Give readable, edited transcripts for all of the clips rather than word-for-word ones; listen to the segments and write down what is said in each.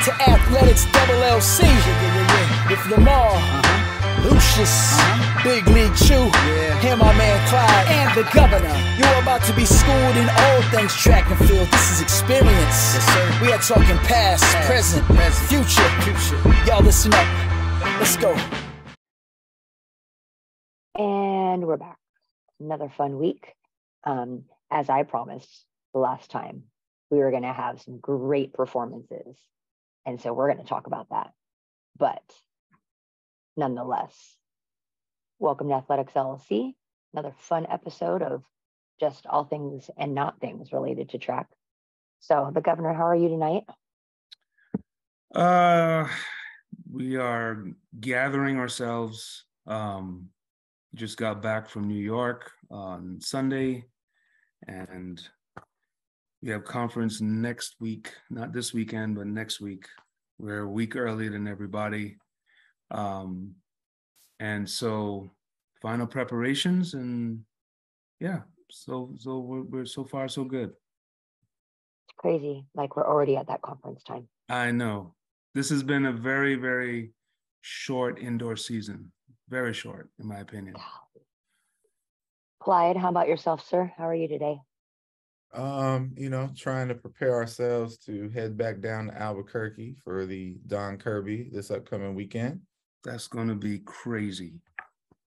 to Athletics LLC with Lamar, Lucius, Big League Chew, and my man Clyde, and the governor. You're about to be schooled in all things track and field. This is experience. Yes, sir. We are talking past, present, future. Y'all listen up. Let's go. And we're back. Another fun week. As I promised the last time, we were going to have some great performances. And so we're going to talk about that. But nonetheless, welcome to Athletics LLC. Another fun episode of just all things and not things related to track. So, the governor, how are you tonight? We are gathering ourselves. Just got back from New York on Sunday, and we have conference next week, not this weekend, but next week. We're a week earlier than everybody. And so final preparations, and yeah, so we're so far so good. It's crazy. Like, we're already at that conference time. I know. This has been a very, very short indoor season. Very short, in my opinion. Clyde, how about yourself, sir? How are you today? Trying to prepare ourselves to head back down to Albuquerque for the Don Kirby this upcoming weekend. That's going to be crazy.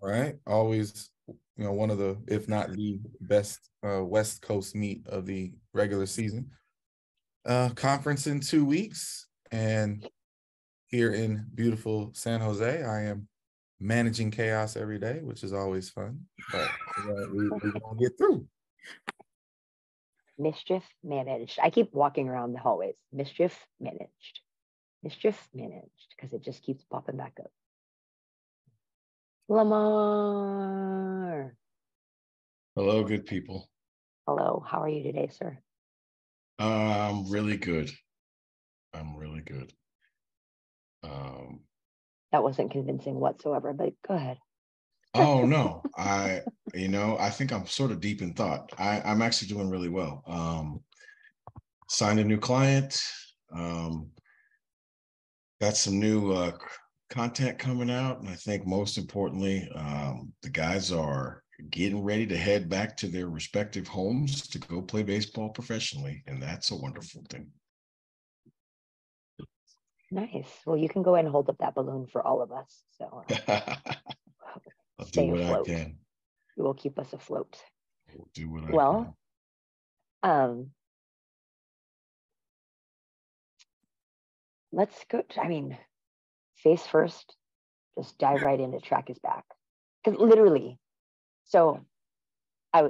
Right? Always, one of the, if not the best West Coast meet of the regular season. Conference in 2 weeks. And here in beautiful San Jose, I am managing chaos every day, which is always fun. But we're going to get through. Mischief managed. I keep walking around the hallways. Mischief managed. Mischief managed, because it just keeps popping back up. Lamar. Hello, good people. Hello. How are you today, sir? I'm really good. That wasn't convincing whatsoever, but go ahead. Oh no, I think I'm sort of deep in thought. I'm actually doing really well. Signed a new client. Got some new content coming out, and I think most importantly, the guys are getting ready to head back to their respective homes to go play baseball professionally, and that's a wonderful thing. Nice. Well, you can go ahead and hold up that balloon for all of us. So I'll do what I can. You will keep us afloat. I'll do what I can. Let's go. Face first, just dive right into track is back. Because literally, so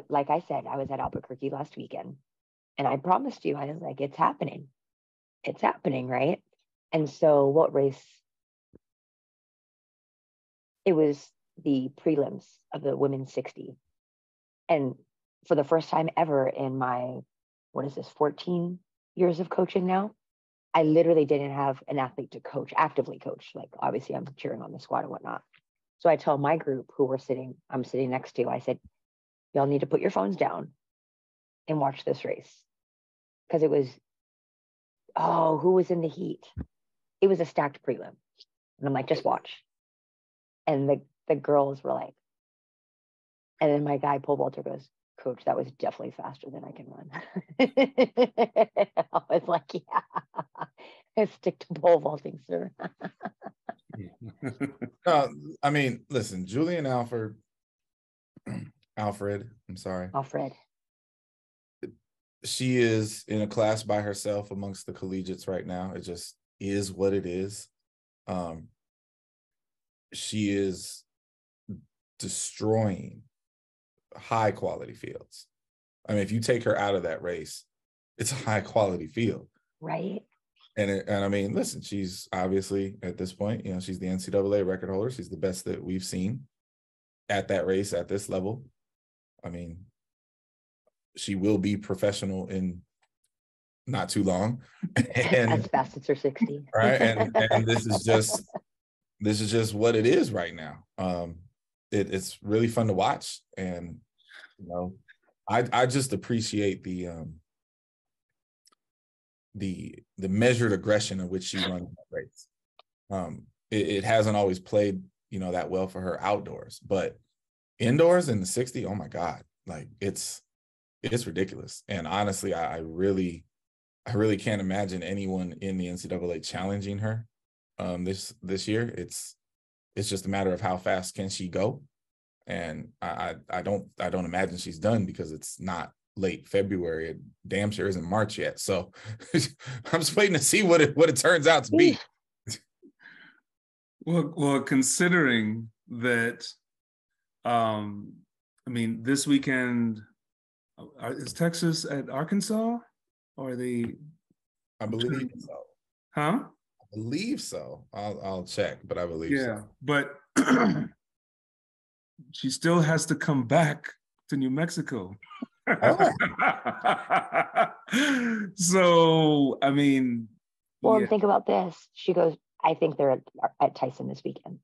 like I said, I was at Albuquerque last weekend, and I promised you, I was like, it's happening. It's happening, right? And so what race? It was the prelims of the women's 60. And for the first time ever in my, 14 years of coaching now, I literally didn't have an athlete to coach, actively coach. Like, obviously I'm cheering on the squad and whatnot. So I told my group who I'm sitting next to, I said, y'all need to put your phones down and watch this race. Because it was, who was in the heat? It was a stacked prelim. And I'm like, just watch. And the girls were like, and then my guy, pole vaulter, goes, Coach, that was definitely faster than I can run. I was like, yeah, I stick to pole vaulting, sir. Listen, Julian Alfred, she is in a class by herself amongst the collegiates right now. It just is what it is. She is destroying high quality fields. If you take her out of that race, it's a high quality field. Right. And listen, she's obviously at this point, she's the NCAA record holder. She's the best that we've seen at that race at this level. She will be professional in not too long. And as fast as her 60. Right. And this is just what it is right now. It's really fun to watch. And, I just appreciate the the measured aggression of which she runs that race. It hasn't always played, that well for her outdoors, but indoors in the 60, oh my God, like it's ridiculous. And honestly, I really can't imagine anyone in the NCAA challenging her this year. It's just a matter of how fast can she go. And I don't imagine she's done, because it's not late February. It damn sure isn't March yet. So I'm just waiting to see what it turns out to be. Well, considering that, this weekend, is Texas at Arkansas, or are they? I believe so. Huh? I believe so. I'll check, but I believe so. Yeah, but she still has to come back to New Mexico. Oh. So, Well, think about this. She goes, I think they're at Tyson this weekend.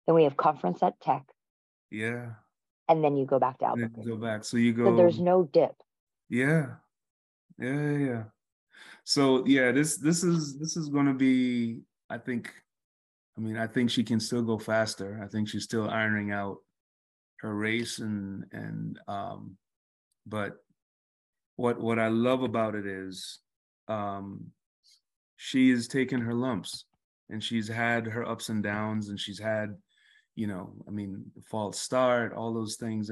Then we have conference at Tech. Yeah. And then you go back to Albuquerque. Go back. So you go. So there's no dip. Yeah. So yeah, this is going to be, I think she can still go faster. I think she's still ironing out her race, but what I love about it is, she has taken her lumps, and she's had her ups and downs, and she's had, the false start, all those things.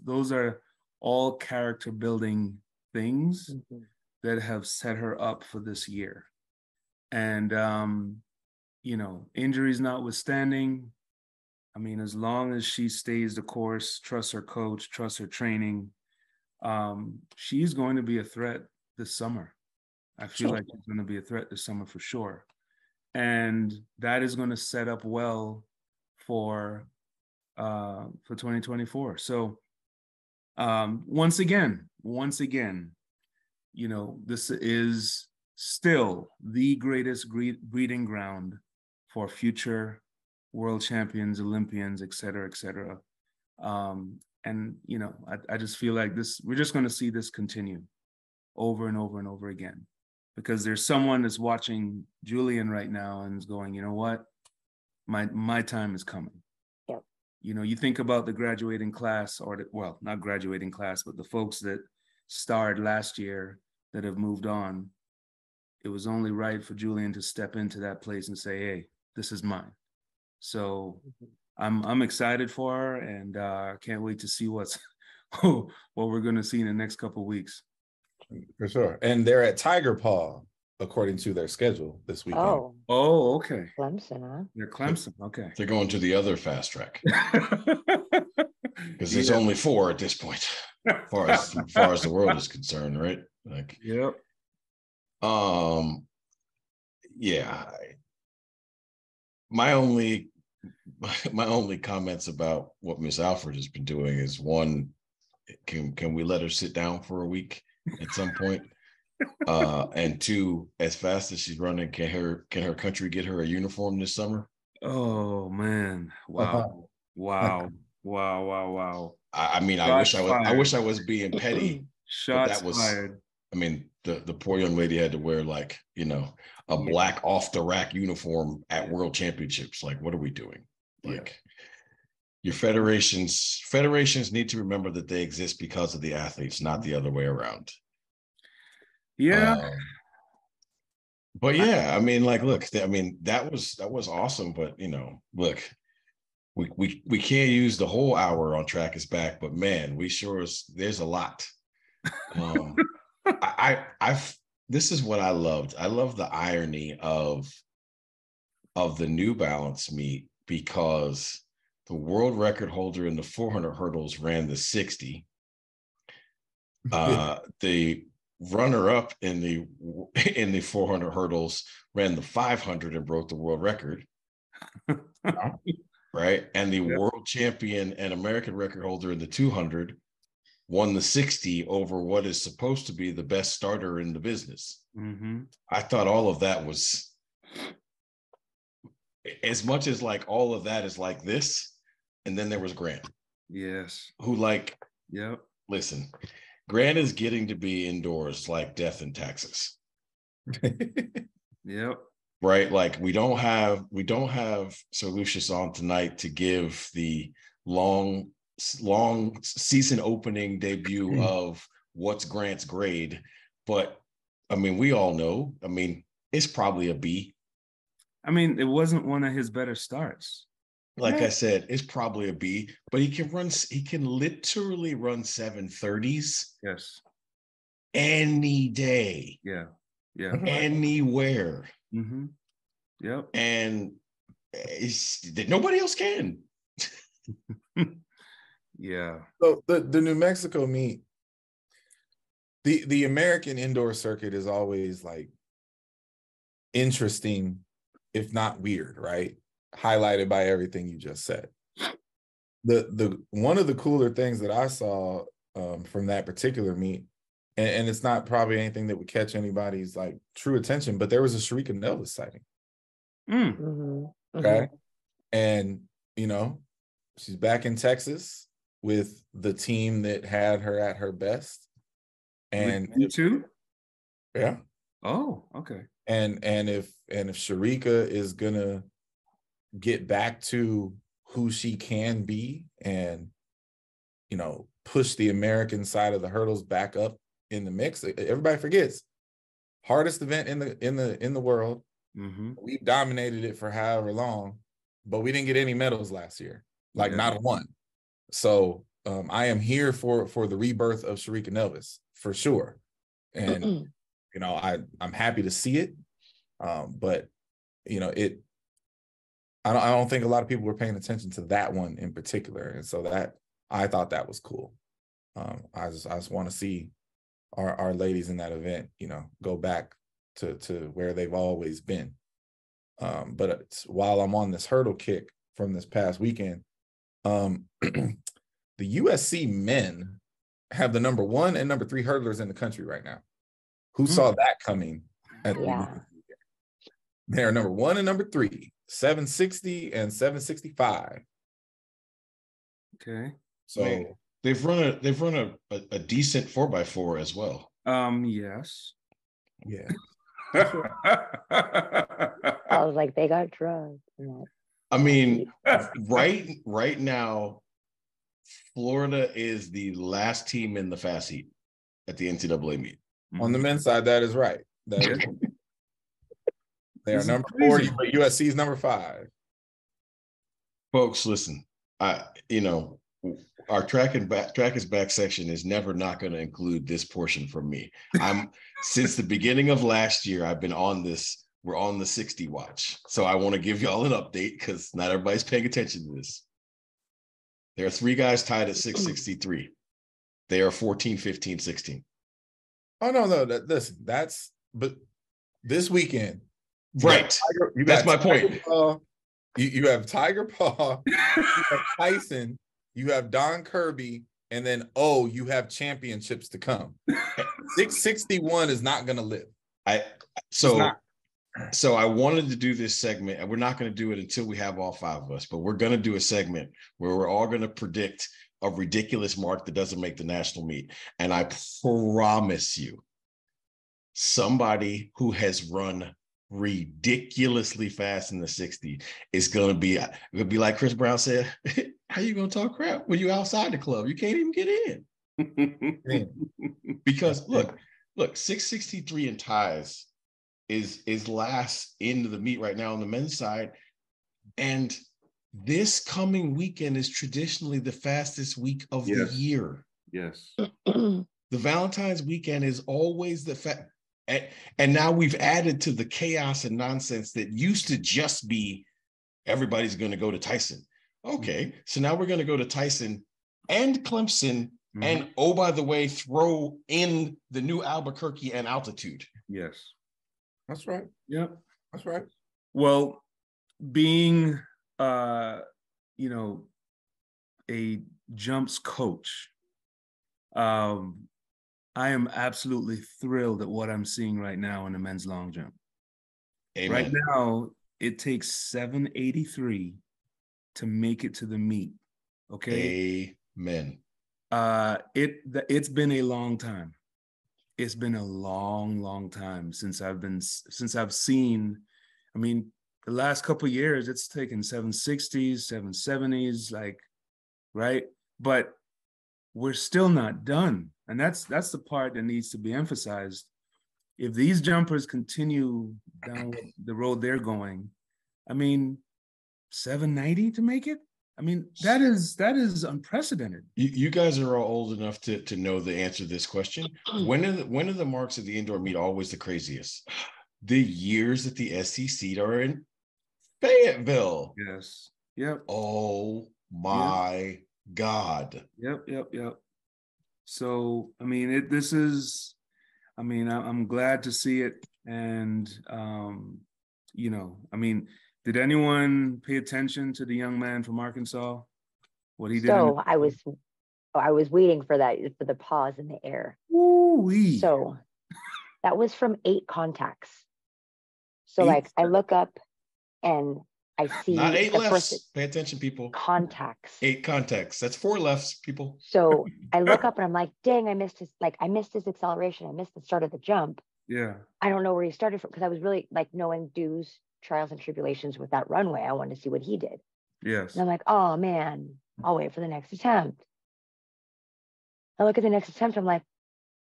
Those are all character building things that have set her up for this year. And, injuries notwithstanding, as long as she stays the course, trusts her coach, trusts her training, she's going to be a threat this summer. I feel like she's going to be a threat this summer for sure. And that is going to set up well for 2024. So once again, this is still the greatest breeding ground for future world champions, Olympians, et cetera, et cetera. And, I just feel like we're just going to see this continue over and over and over again, because there's someone that's watching Julian right now and is going, you know what, my time is coming. Yep. You think about the graduating class, not graduating class, but the folks that starred last year that have moved on. It was only right for Julian to step into that place and say, hey, this is mine. So I'm excited for her, and can't wait to see what we're going to see in the next couple of weeks. For sure. And they're at Tiger Paw, according to their schedule this weekend. Oh, okay. Clemson, huh? They're Clemson. Okay. They're going to the other fast track. Because there's only 4 at this point, as far as the world is concerned, right? Like, yep. Yeah. My only comments about what Miss Alford has been doing is, one, can we let her sit down for a week at some point? And 2, as fast as she's running, can her country get her a uniform this summer? Oh man! Wow! Wow! I wish I was being petty. Shots fired. The poor young lady had to wear a black off the rack uniform at World Championships. Like, what are we doing? Your federations need to remember that they exist because of the athletes, not the other way around. Yeah. But yeah, look, that was awesome. But look, we can't use the whole hour on Track is Back, but man, there's a lot. This is what I loved. I love the irony of the New Balance meet, because the world record holder in the 400 hurdles ran the 60. The runner-up in the 400 hurdles ran the 500 and broke the world record. Right? And the world champion and American record holder in the 200 won the 60 over what is supposed to be the best starter in the business. Mm-hmm. I thought all of that was, as much as all of that is like this. And then there was Grant. Yes. Who yep. Listen, Grant is getting to be indoors like death in Texas. Yep. Right? Like we don't have Sir Lucius on tonight to give the long season opening debut of what's Grant's grade, but I mean, we all know, I mean, it's probably a B. I mean, it wasn't one of his better starts. Like I said, it's probably a B, but he can literally run 730s. Yes. Any day. Yeah. Anywhere. Mm-hmm. Yep. And nobody else can. Yeah. So the New Mexico meet, the American indoor circuit is always like interesting, if not weird, right? Highlighted by everything you just said. The one of the cooler things that I saw from that particular meet, and it's not probably anything that would catch anybody's like true attention, but there was a Sharika Nelvis sighting. Okay. And you know, she's back in Texas with the team that had her at her best. And you too? Yeah. Oh, okay. And if Sharika is gonna get back to who she can be and, you know, push the American side of the hurdles back up in the mix, everybody forgets, hardest event in the world. We dominated it for however long, but we didn't get any medals last year, like not one. So I am here for the rebirth of Sharika Nelvis for sure, and you know, I'm happy to see it, but you know, I don't think a lot of people were paying attention to that one in particular, and so that I thought that was cool. I just want to see our ladies in that event, you know, go back to where they've always been. But while I'm on this hurdle kick from this past weekend, the USC men have the number 1 and number 3 hurdlers in the country right now. Who saw that coming? They're number 1 and number 3, 760 and 765. Okay. So they've run a decent 4x4 as well. Yes. Yeah. I was like, they got drugs. I mean, right now, Florida is the last team in the fast heat at the NCAA meet. On the men's side, that is right. They are number 4, but USC is number 5. Folks, listen, you know, our track is back section is never not going to include this portion from me. Since the beginning of last year, I've been on this. We're on the 60 watch. So I want to give y'all an update because not everybody's paying attention to this. There are 3 guys tied at 663. They are 14, 15, 16. Oh, no. Listen, but this weekend. Right. That's my point. You have Tiger Paw, you have Tyson, you have Don Kirby, and then, you have championships to come. 661 is not going to live. So I wanted to do this segment, and we're not going to do it until we have all 5 of us, but we're going to do a segment where we're all going to predict a ridiculous mark that doesn't make the national meet. And I promise you, somebody who has run ridiculously fast in the 60 is going to be like Chris Brown said, how you going to talk crap when you outside the club? You can't even get in. Because look, 663 in ties is last into the meet right now on the men's side. And this coming weekend is traditionally the fastest week of the year. Yes. The Valentine's weekend is always and now we've added to the chaos and nonsense that used to just be everybody's going to go to Tyson. Okay, so now we're going to go to Tyson and Clemson, and by the way, throw in the new Albuquerque and Altitude. Yes. That's right. Yep. That's right. Well, being you know, a jumps coach, I am absolutely thrilled at what I'm seeing right now in the men's long jump. Amen. Right now, it takes 783 to make it to the meet. Okay. Amen. It's been a long time. it's been a long, long time since I've seen, I mean, the last couple of years, it's taken 760s, 770s, like, right? But we're still not done. And that's the part that needs to be emphasized. If these jumpers continue down the road they're going, I mean, 790 to make it? I mean, that is unprecedented. You guys are all old enough to know the answer to this question. When are the marks of the indoor meet always the craziest? The years that the SEC are in Fayetteville. Yes. Yep. Oh my God. Yep. So, I mean, I'm glad to see it. And, I mean, did anyone pay attention to the young man from Arkansas? What he did? So I was waiting for the pause in the air. Ooh-wee. So that was from 8 contacts. So like I look up and I see not 8 the lefts. first Pay attention, people. contacts. 8 contacts. That's 4 lefts, people. So I look up and I'm like, dang, I missed his acceleration. I missed the start of the jump. Yeah. I don't know where he started from because I was really like knowing dues, trials and tribulations with that runway. I wanted to see what he did. Yes. And I'm like, oh man, I'll wait for the next attempt. I look at the next attempt. I'm like,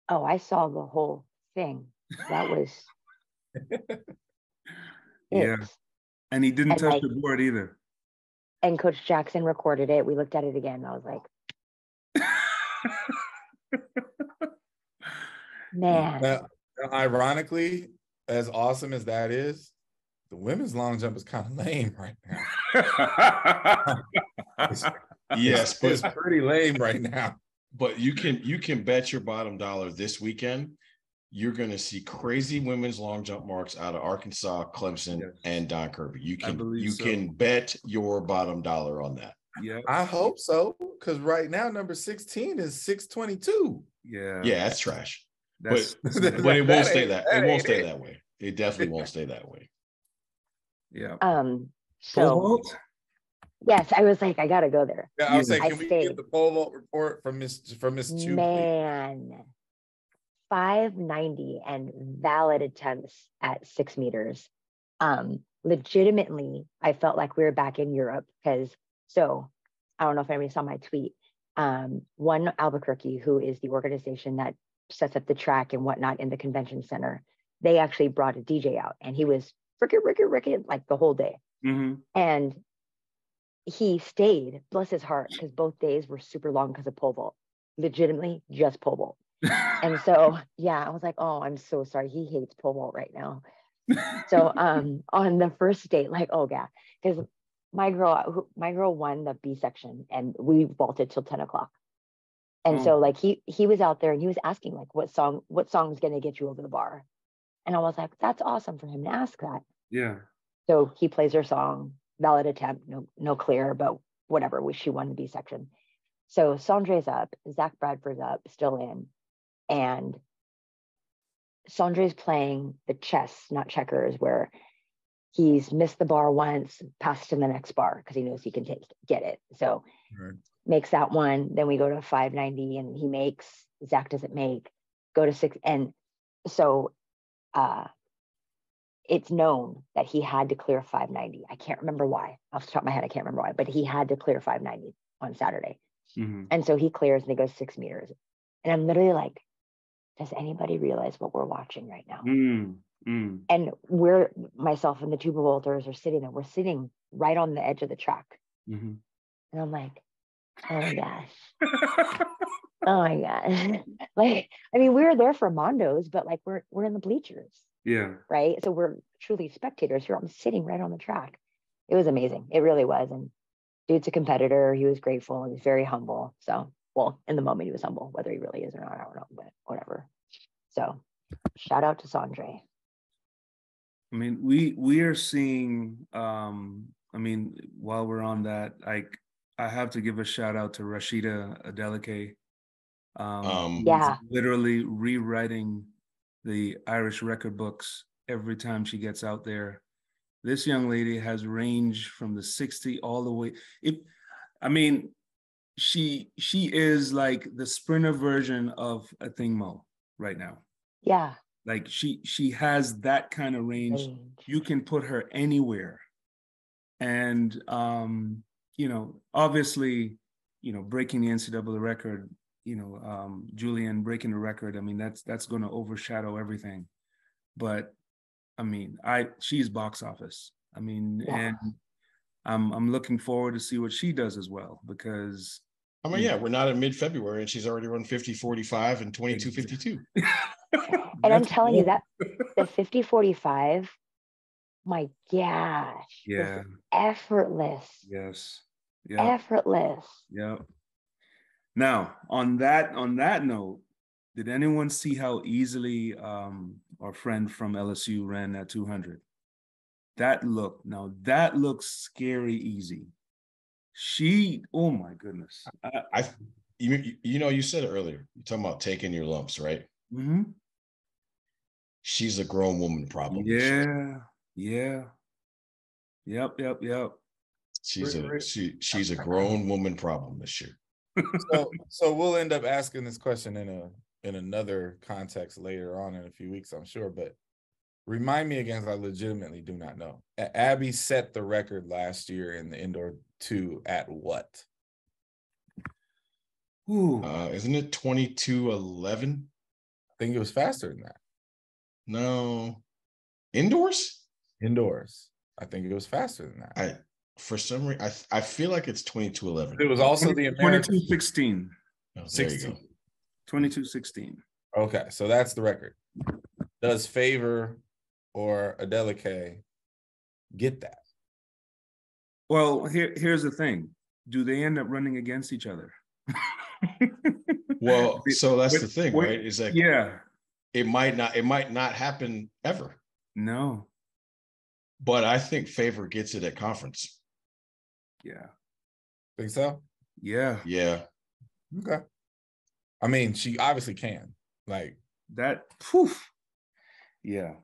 oh, I saw the whole thing. That was yeah. And he didn't touch like, the board either. And Coach Jackson recorded it. We looked at it again. And I was like, man. Now, ironically, as awesome as that is, the women's long jump is kind of lame right now. Yes, but it's pretty lame right now. But you can bet your bottom dollar this weekend you're going to see crazy women's long jump marks out of Arkansas, Clemson, and Don Kirby. You can bet your bottom dollar on that. Yeah, I hope so, because right now number 16 is 622. Yeah, that's trash. But it won't stay that. It won't stay that way. It definitely won't stay that way. Yeah. So yes, I was like, I gotta go there. Yeah, I was saying, can we get the pole vault report from Miss Chu? Man, 590 and valid attempts at 6 meters. Legitimately, I felt like we were back in Europe because I don't know if anybody saw my tweet. One Albuquerque, who is the organization that sets up the track and whatnot in the convention center, they actually brought a DJ out and he was Ricky like the whole day. Mm-hmm. And he stayed, bless his heart, because both days were super long because of pole vault. Legitimately just pole vault. And so, yeah, I was like, oh, I'm so sorry. He hates pole vault right now. So on the first date, like, oh yeah, because my girl won the B section and we vaulted till 10 o'clock. And so like he was out there and he was asking like, what song is going to get you over the bar? And I was like, that's awesome for him to ask that. Yeah. So he plays her song, valid attempt, no clear, but whatever, she won the B section. So Sandre's up, Zach Bradford's up, still in. And Sandre's playing the chess, not checkers, where he's missed the bar once, passed to the next bar because he knows he can get it. So makes that one. Then we go to 590 and he makes, Zach doesn't make, go to 6. And so it's known that he had to clear 590. I can't remember why. Off the top of my head, I can't remember why, but he had to clear 590 on Saturday. Mm-hmm. And so he clears and he goes 6 meters. And I'm literally like, does anybody realize what we're watching right now? And myself and the tuba vaulters are sitting there. We're sitting right on the edge of the track. Mm-hmm. And I'm like, oh my gosh. Oh my gosh. Like, I mean, we were there for Mondo's, but like we're in the bleachers. Yeah. Right. So we're truly spectators here. I'm sitting right on the track. It was amazing. It really was. And dude's a competitor. He was grateful. He was very humble. So, well, in the moment he was humble. Whether he really is or not, I don't know, but whatever. So shout out to Sandre. I mean, we are seeing, I mean, while we're on that, I have to give a shout out to Rashida Adeleke. Yeah. Literally rewriting the Irish record books every time she gets out there. This young lady has range from the 60 all the way. She is like the sprinter version of a Thing Mo right now. Yeah. Like she has that kind of range. You can put her anywhere. And obviously, breaking the NCAA record, Julian breaking the record, I mean, that's going to overshadow everything. But I mean, she's box office. I mean, yeah. And I'm looking forward to see what she does as well, because I mean, yeah, we're not in mid-February and she's already run 50-45 and 22-52. And I'm telling you that the 50-45, my gosh, yeah, effortless. Yes. Yeah. Effortless. Yeah. Now, on that note, did anyone see how easily our friend from LSU ran that 200? That looks scary easy. Oh my goodness. You said it earlier. You're talking about taking your lumps, right? Mm-hmm. She's a grown woman problem. Yeah. Yeah. Yep. She's a grown woman problem this year. So we'll end up asking this question in another context later on in a few weeks, I'm sure. But remind me again, I legitimately do not know. Abby set the record last year in the indoor 2 at what? Isn't it 22:11? I think it was faster than that. No, indoors. I think it was faster than that. For some reason, I feel like it's 22:11. It was also the American 22:16. Oh, there you go. 22:16. Okay, so that's the record. Does Favor or Adeleke get that? Well, here's the thing. Do they end up running against each other? Well, so that's the thing, right? Is that yeah, it might not happen ever. No. But I think Favor gets it at conference. Yeah. Think so? Yeah. Yeah. Okay. I mean, she obviously can. Like that. Poof. Yeah.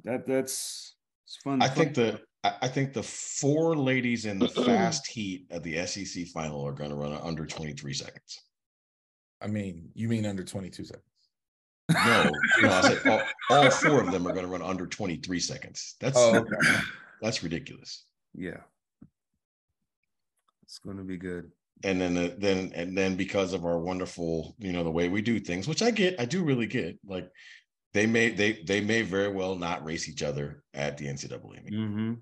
That's it's fun. I think the 4 ladies in the fast heat of the SEC final are going to run under 23 seconds. I mean, you mean under 22 seconds? No, I said all 4 of them are going to run under 23 seconds. That's ridiculous. Yeah. It's going to be good. And then because of our wonderful, the way we do things, which I do really get, like they may very well not race each other at the NCAA meeting. Mm-hmm.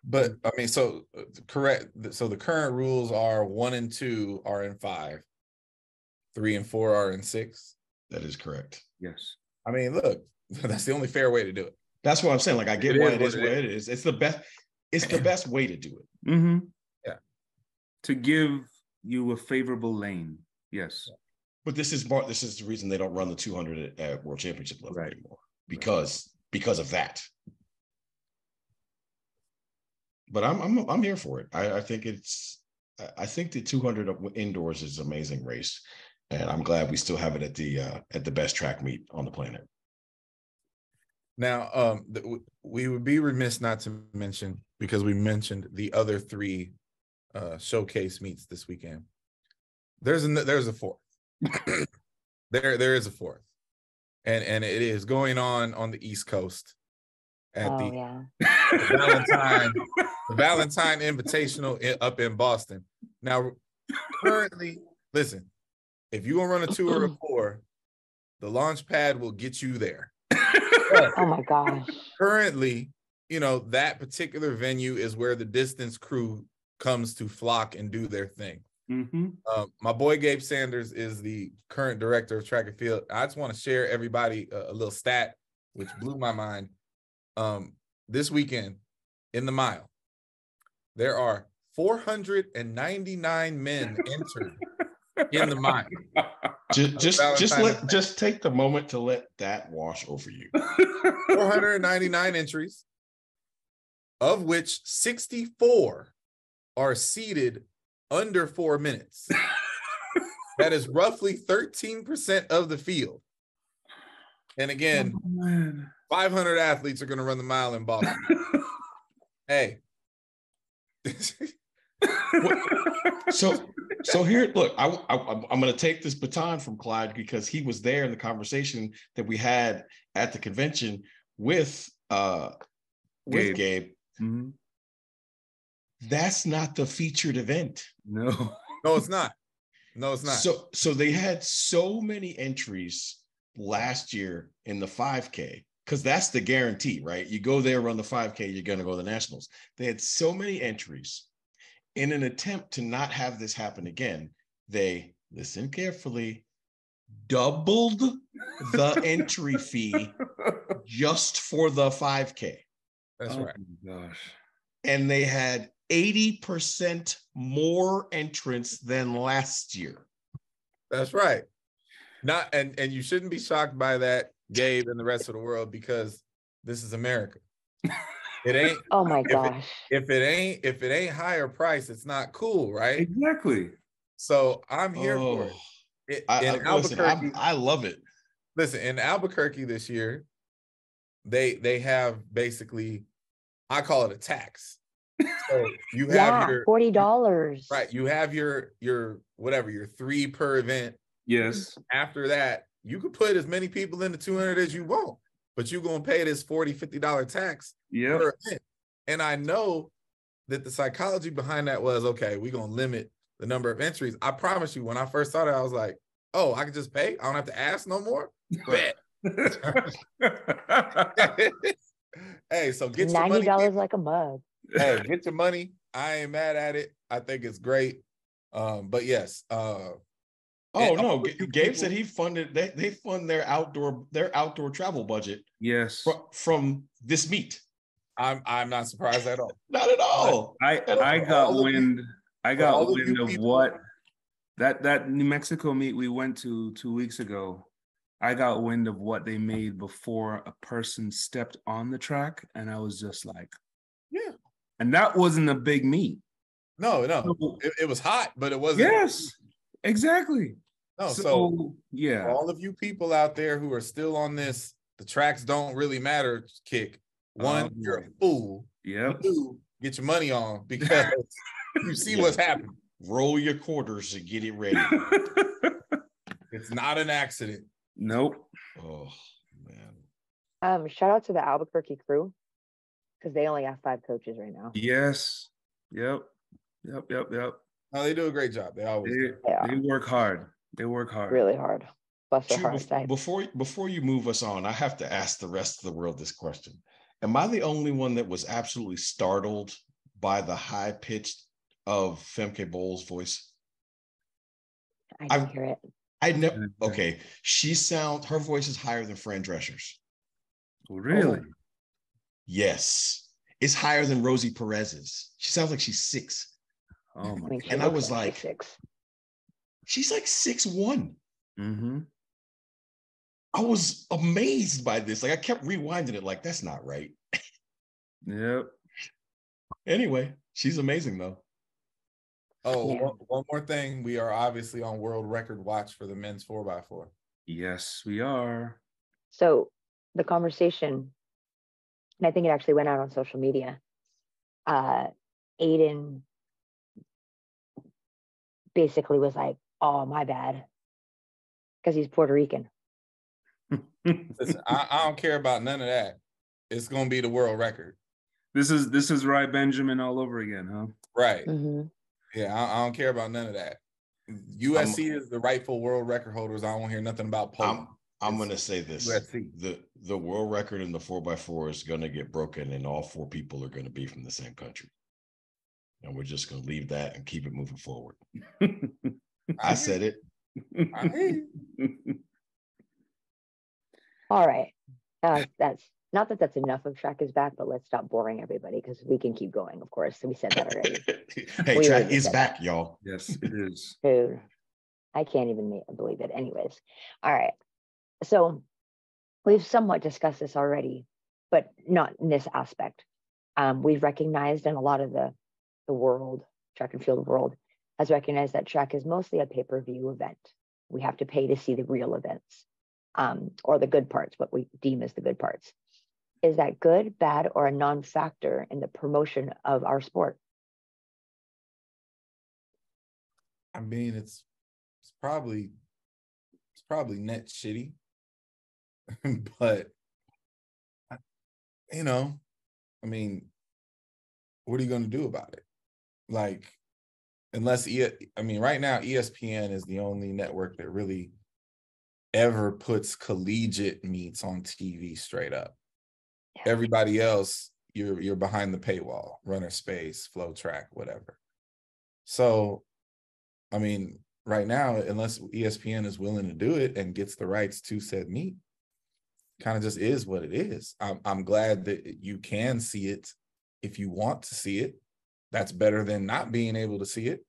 But I mean, so correct. So the current rules are 1 and 2 are in 5, 3 and 4 are in 6. That is correct. Yes. I mean, look, that's the only fair way to do it. That's what I'm saying. Like, I get why it is what it is. It's the best. It's the best way to do it. Mm-hmm. Yeah. To give you a favorable lane. Yes. But this is the reason they don't run the 200 at World Championship level anymore, because of that. But I'm here for it. I think the 200 indoors is an amazing race, and I'm glad we still have it at the best track meet on the planet. Now, we would be remiss not to mention, because we mentioned the other 3 showcase meets this weekend. There's a fourth. there is a fourth, and it is going on the East Coast at the Valentine Invitational up in Boston. Now, currently, listen, if you want to run a tour of 4, the launch pad will get you there. Oh my gosh. Currently, that particular venue is where the distance crew comes to flock and do their thing. Mm-hmm. My boy Gabe Sanders is the current director of track and field. I just want to share everybody a little stat which blew my mind. This weekend in the mile, there are 499 men entered in the mile. Just take the moment to let that wash over you. 499 entries, of which 64 are seated under 4 minutes. That is roughly 13% of the field. And again, 500 athletes are going to run the mile in Boston. Hey, So here, look, I'm going to take this baton from Clyde because he was there in the conversation that we had at the convention with Gabe. Mm-hmm. That's not the featured event. No, it's not. No, it's not. So they had so many entries last year in the 5K because that's the guarantee, right? You go there, run the 5K, you're going to go to the nationals. They had so many entries. In an attempt to not have this happen again, they, listen carefully, doubled the entry fee just for the 5K. That's right. Oh my gosh. And they had 80% more entrants than last year. That's right. Not and you shouldn't be shocked by that, Gabe, and the rest of the world, because this is America. It ain't. Oh my gosh. If it ain't higher price, it's not cool, right? Exactly. So I'm here for it. Listen, I love it. Listen, in Albuquerque this year, they have basically, I call it a tax. So you have your $40. Right. You have your whatever, your 3 per event. Yes. After that, you can put as many people in the 200 as you want, but you're going to pay this $40, $50 tax per event. And I know that the psychology behind that was, okay, we're going to limit the number of entries. I promise you, when I first saw that, I was like, oh, I can just pay? I don't have to ask no more? Bet. Hey, so get your money. $90 like a mug. Hey, get your money. I ain't mad at it. I think it's great. But yes. Gabe said he funded, they fund their outdoor travel budget. Yes. From this meet. I'm not surprised at all. Not at all. I got wind of what that New Mexico meet we went to 2 weeks ago. I got wind of what they made before a person stepped on the track, and I was just like, yeah. And that wasn't a big meet. No. It was hot, but it wasn't. Yes, exactly. No, so yeah. For all of you people out there who are still on this, the tracks don't really matter kick. One, you're a fool. Yeah. 2, get your money on because you see what's happening. Roll your quarters and get it ready. It's not an accident. Nope. Oh man. Shout out to the Albuquerque crew because they only have 5 coaches right now. Yes. Yep. No, they do a great job. They always do. They work hard. They work hard. Really hard. Bless their hearts. Before you move us on, I have to ask the rest of the world this question. Am I the only one that was absolutely startled by the high pitch of Femke Bowles' voice? I didn't hear it. I never. Okay, her voice is higher than Fran Drescher's. Really? Oh. Yes, it's higher than Rosie Perez's. She sounds like she's 6. Oh my! And I was like 6. She's like 6'1". Mm-hmm. I was amazed by this. Like I kept rewinding it. Like that's not right. Yep. Anyway, she's amazing though. Oh, yeah. One more thing. We are obviously on world record watch for the men's 4x4. Yes, we are. So the conversation, and I think it actually went out on social media. Aiden basically was like, "Oh, my bad," because he's Puerto Rican. Listen, I don't care about none of that. It's gonna be the world record. This is Rai Benjamin all over again, huh? Right. Mm-hmm. Yeah, I don't care about none of that. USC is the rightful world record holders. I don't hear nothing about Poland. I'm going to say this. USC. The world record in the 4x4 is going to get broken, and all 4 people are going to be from the same country. And we're just going to leave that and keep it moving forward. I said it. I hear you. All right. That's not that that's enough of Track is back, but let's stop boring everybody because we can keep going, of course. So we said that already. Hey, Track is back, y'all. Yes, it is. Dude, I can't even believe it. Anyways. All right. So we've somewhat discussed this already, but not in this aspect. We've recognized, and a lot of the world, track and field world, has recognized that track is mostly a pay-per-view event. We have to pay to see the real events, or the good parts, what we deem as the good parts. Is that good, bad, or a non-factor in the promotion of our sport? I mean, it's probably net shitty, but you know, I mean, what are you going to do about it? Like, unless I mean, right now ESPN is the only network that really ever puts collegiate meets on TV straight up. Everybody else, you're behind the paywall, runner space, flow track, whatever. So, I mean, right now, unless ESPN is willing to do it and gets the rights to said meet, kind of just is what it is. I'm glad that you can see it if you want to see it. That's better than not being able to see it,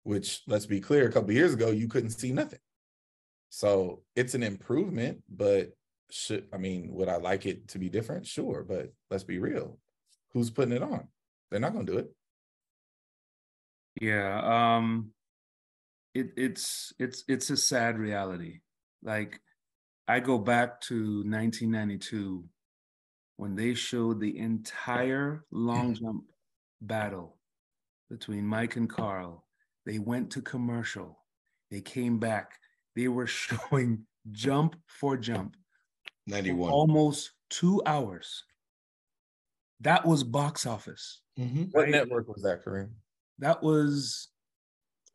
which, let's be clear, a couple of years ago, you couldn't see nothing. So it's an improvement, but would I like it to be different? Sure, but let's be real. Who's putting it on? They're not going to do it. Yeah, it's a sad reality. Like, I go back to 1992 when they showed the entire long jump battle between Mike and Carl. They went to commercial. They came back. They were showing jump for jump. 91. Almost 2 hours. That was box office. Mm-hmm. What network was that, Kareem? That was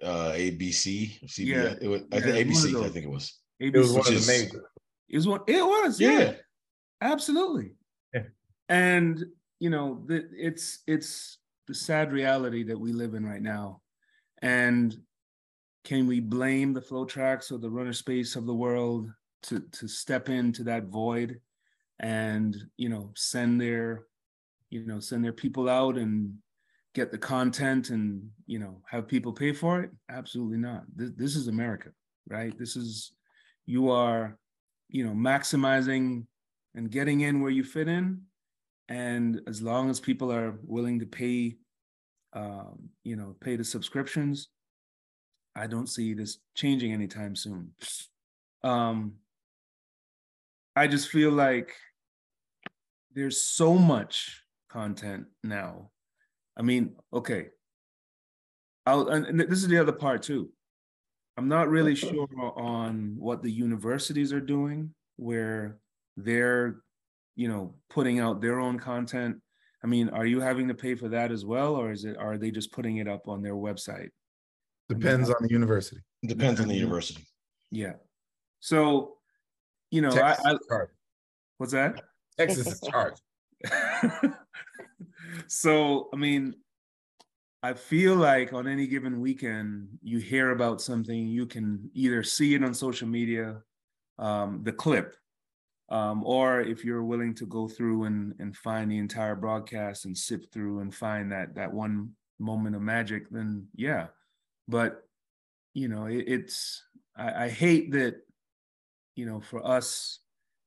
ABC, CBS. Yeah, it was, I think ABC. I think it was. ABC. It was one of the major. It was one. It was. Yeah, absolutely. Yeah. And you know, it's the sad reality that we live in right now. And can we blame the flow tracks or the runner space of the world to step into that void and, you know, send their people out and get the content and, you know, have people pay for it? Absolutely not. This is America, right? You are, you know, maximizing and getting in where you fit in. And as long as people are willing to pay, pay the subscriptions, I don't see this changing anytime soon. I just feel like there's so much content now. I mean, okay. And this is the other part too. I'm not really sure on what the universities are doing, where they're, you know, putting out their own content. I mean, are you having to pay for that as well, or are they just putting it up on their website? Depends on the university. Depends on the university. Yeah. So, you know, what's that? Texas is charged. So, I mean, I feel like on any given weekend, you hear about something, you can either see it on social media, the clip, or if you're willing to go through and find the entire broadcast and sift through and find that one moment of magic, then yeah. But, you know, I hate that, you know, for us,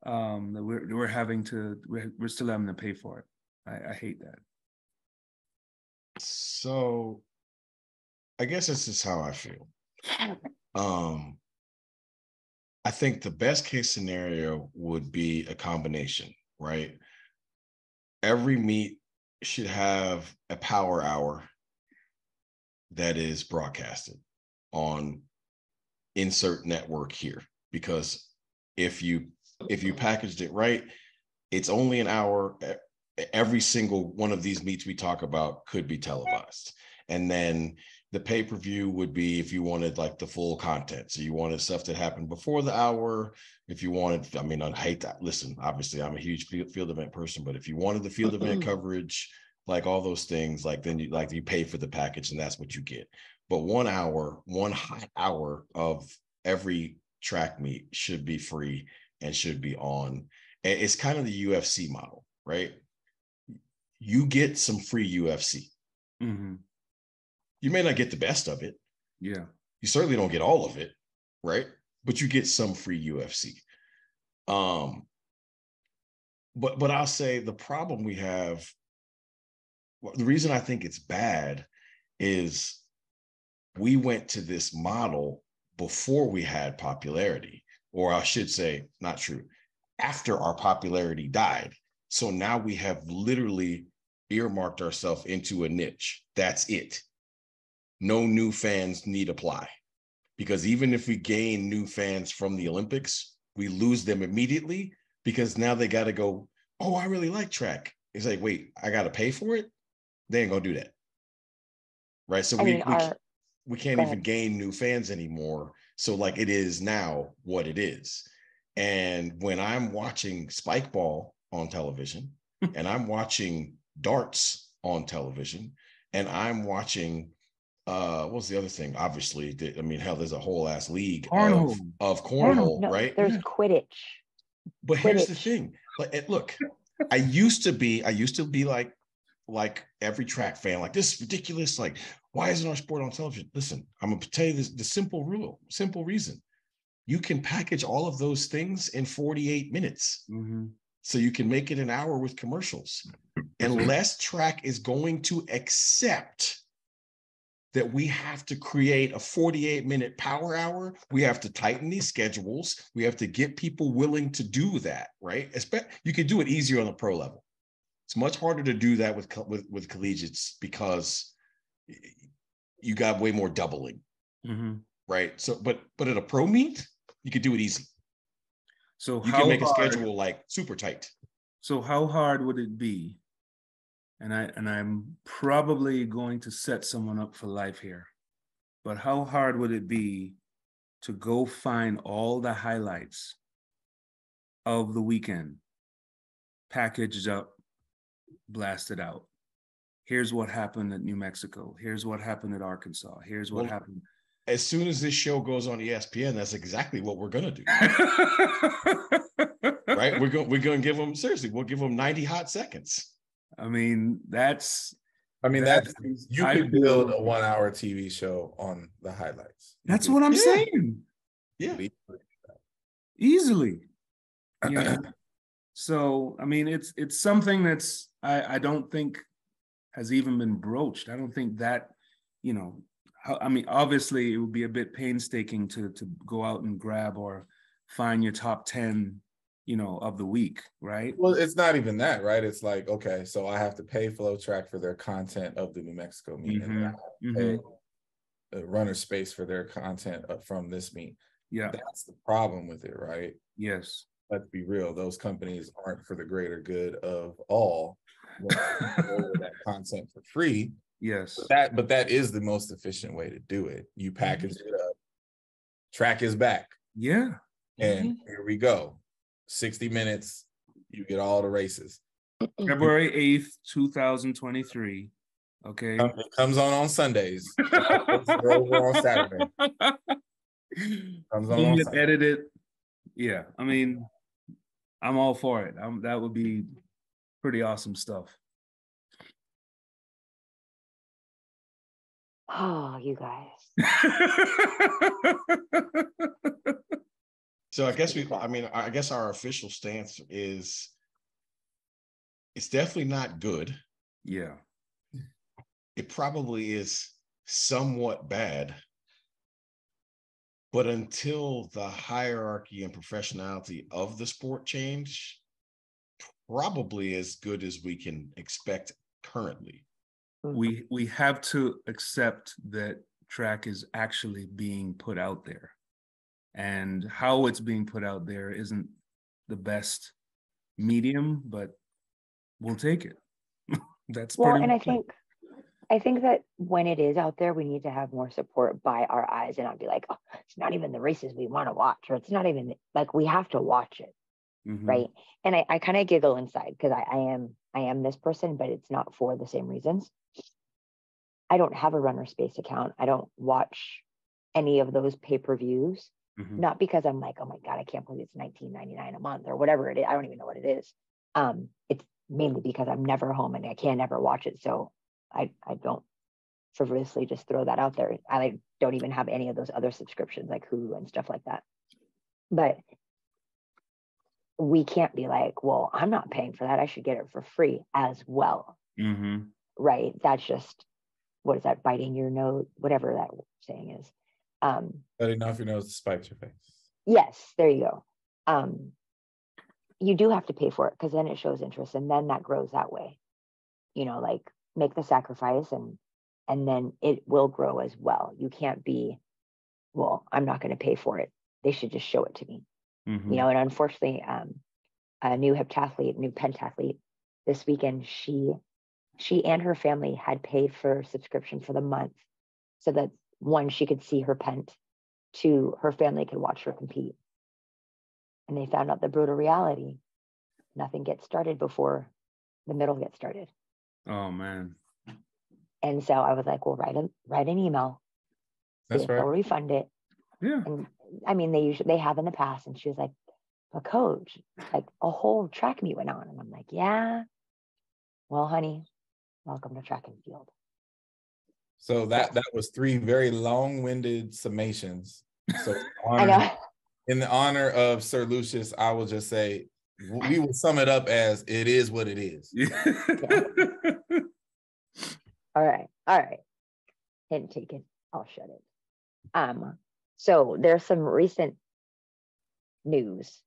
that we're still having to pay for it. I hate that. So I guess this is how I feel. I think the best case scenario would be a combination, right? Every meet should have a power hour that is broadcasted on insert network here, because if you packaged it right, it's only an hour. Every single one of these meets we talk about could be televised. And then the pay-per-view would be if you wanted like the full content. So you wanted stuff that happened before the hour. If you wanted, I mean, I hate that. Listen, obviously I'm a huge field event person, but if you wanted the field event coverage, like all those things, like then you pay for the package and that's what you get. But 1 hour, one hot hour of every track meet should be free and should be on. And it's kind of the UFC model, right? You get some free UFC. Mm-hmm. You may not get the best of it. Yeah. You certainly don't get all of it, right? But you get some free UFC. But I'll say the problem we have, the reason I think it's bad is we went to this model before we had popularity, or I should say, not true, after our popularity died. So now we have literally earmarked ourselves into a niche. That's it. no new fans need apply. Because even if we gain new fans from the Olympics, we lose them immediately because now they got to go, oh, I really like track. It's like, wait, I got to pay for it? They ain't going to do that. Right? So we can't even gain new fans anymore. So like it is now what it is. And when I'm watching spike ball on television and I'm watching darts on television and I'm watching what's the other thing? Obviously, I mean, hell, there's a whole ass league of cornhole, right? There's Quidditch. But here's the thing. Look, I used to be like every track fan, like this is ridiculous. Like, why isn't our sport on television? Listen, I'm gonna tell you this, the simple reason. You can package all of those things in 48 minutes. Mm-hmm. So you can make it an hour with commercials. Unless track is going to accept that we have to create a 48-minute power hour, we have to tighten these schedules, we have to get people willing to do that, right? You can do it easier on the pro level. It's much harder to do that with collegiates because you got way more doubling, right? So, but at a pro meet, you could do it easy. So you can make a schedule like super tight. So how hard would it be? And I'm probably going to set someone up for life here, but how hard would it be to go find all the highlights of the weekend, packaged up, blasted out? Here's what happened at New Mexico. Here's what happened at Arkansas. Here's what happened. As soon as this show goes on ESPN, that's exactly what we're going to do. Right? We're going to give them, seriously, we'll give them 90 hot seconds. I mean, you could build a 1 hour TV show on the highlights. That's what I'm saying. Yeah. Easily. You know? So, I mean, it's something that's, I don't think has even been broached. I don't think that, you know, I mean, obviously it would be a bit painstaking to go out and grab or find your top 10, you know, of the week, right? Well, it's not even that, right? It's like, okay, so I have to pay Flow Track for their content of the New Mexico meet, and I have to pay the Runner Space for their content from this meet. Yeah, that's the problem with it, right? Yes. Let's be real; those companies aren't for the greater good of all. That content for free. Yes, but that is the most efficient way to do it. You package it up. Track is back. Yeah, and here we go. 60 minutes, you get all the races. February 8th, 2023. Okay. It comes on Sundays. Over on Saturday. Comes on Saturday. Edit it. Yeah, I mean, I'm all for it. That would be pretty awesome stuff. Oh, you guys. So I guess our official stance is it's definitely not good. Yeah. It probably is somewhat bad. But until the hierarchy and professionality of the sport change, probably as good as we can expect currently. We have to accept that track is actually being put out there. And how it's being put out there isn't the best medium, but we'll take it. That's well, and I think that when it is out there, we need to have more support by our eyes and not be like, oh, it's not even the races we want to watch, or it's not even like we have to watch it, right? And I kind of giggle inside because I am this person, but it's not for the same reasons. I don't have a Runner Space account. I don't watch any of those pay-per-views. Not because I'm like, oh my God, I can't believe it's $19.99 a month or whatever it is. I don't even know what it is. It's mainly because I'm never home and I can't ever watch it. So I don't frivolously just throw that out there. I don't even have any of those other subscriptions like Hulu and stuff like that. But we can't be like, well, I'm not paying for that. I should get it for free as well. Right? That's just, what is that, biting your nose, whatever that saying is. Cutting off your nose to spite your face. Yes, there you go. You do have to pay for it because then it shows interest and then that grows that way. You know, like make the sacrifice and and then it will grow as well. You can't be, well, I'm not going to pay for it. They should just show it to me. Mm-hmm. You know, and unfortunately, a new pentathlete this weekend, she and her family had paid for subscription for the month so that one, she could see her pent, two, her family could watch her compete. And they found out the brutal reality. Nothing gets started before the middle gets started. Oh man. And so I was like, well, write an email. See if they'll refund it. Yeah. And I mean, they have in the past. And she was like, but coach, like a whole track meet went on. And I'm like, yeah. Well, honey, welcome to track and field. So that was 3 very long-winded summations. So I know. in the honor of Sir Lucius, I will just say we will sum it up as it is what it is. Yeah. All right. Hint taken. I'll shut it. So there's some recent news.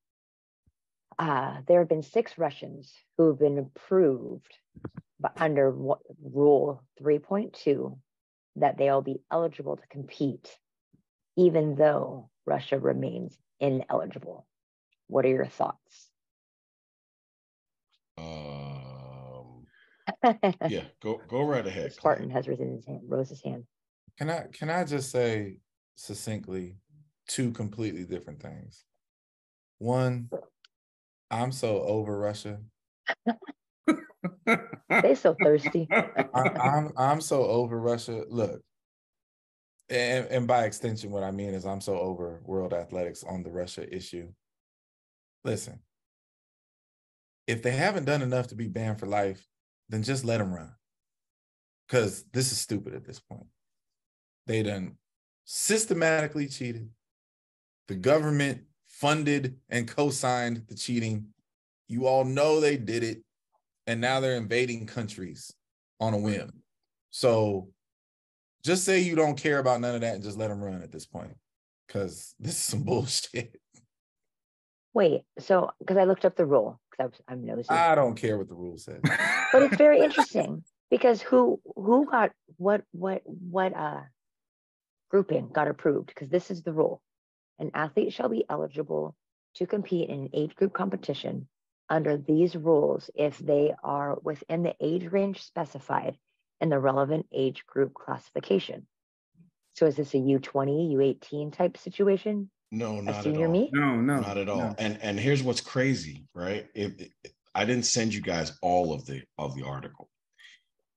There have been 6 Russians who have been approved under Rule 3.2 that they'll be eligible to compete, even though Russia remains ineligible. What are your thoughts? Yeah, go right ahead. Spartan has rose his hand. Can I just say succinctly 2 completely different things? One, I'm so over Russia. They so thirsty. I'm so over Russia. Look, and by extension, what I mean is I'm so over world athletics on the Russia issue. Listen, if they haven't done enough to be banned for life, then just let them run. Because this is stupid at this point. They done systematically cheated. The government funded and co-signed the cheating. You all know they did it. And now they're invading countries on a whim. So just say you don't care about none of that and just let them run at this point. Because this is some bullshit. Wait, so because I looked up the rule, because I'm nosy. I don't care what the rule says. But it's very interesting because who got what grouping got approved? Because this is the rule. An athlete shall be eligible to compete in an age group competition under these rules if they are within the age range specified in the relevant age group classification. So is this a U20, U18 type situation? No, not at all. Meet? No, not at all. No. And here's what's crazy, right? I didn't send you guys all of the article.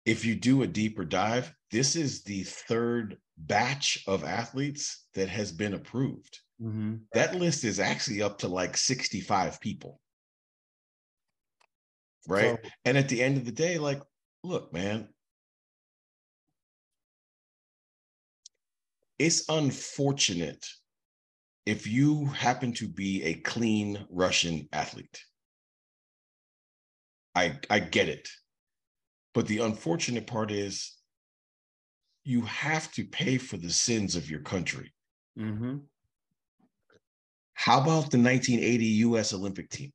If you do a deeper dive, this is the 3rd batch of athletes that has been approved. Mm-hmm. That list is actually up to like 65 people. Right. So, and at the end of the day, like, look, man, it's unfortunate if you happen to be a clean Russian athlete. I get it. But the unfortunate part is you have to pay for the sins of your country. Mm-hmm. How about the 1980 U.S. Olympic team?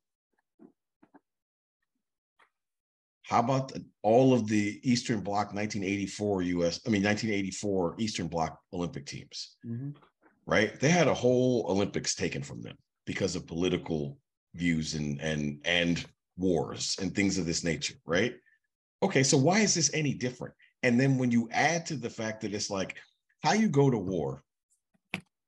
How about all of the Eastern Bloc 1984 Eastern Bloc Olympic teams, mm-hmm. right? They had a whole Olympics taken from them because of political views and wars and things of this nature, right? Okay, so why is this any different? And then when you add to the fact that it's like, how you go to war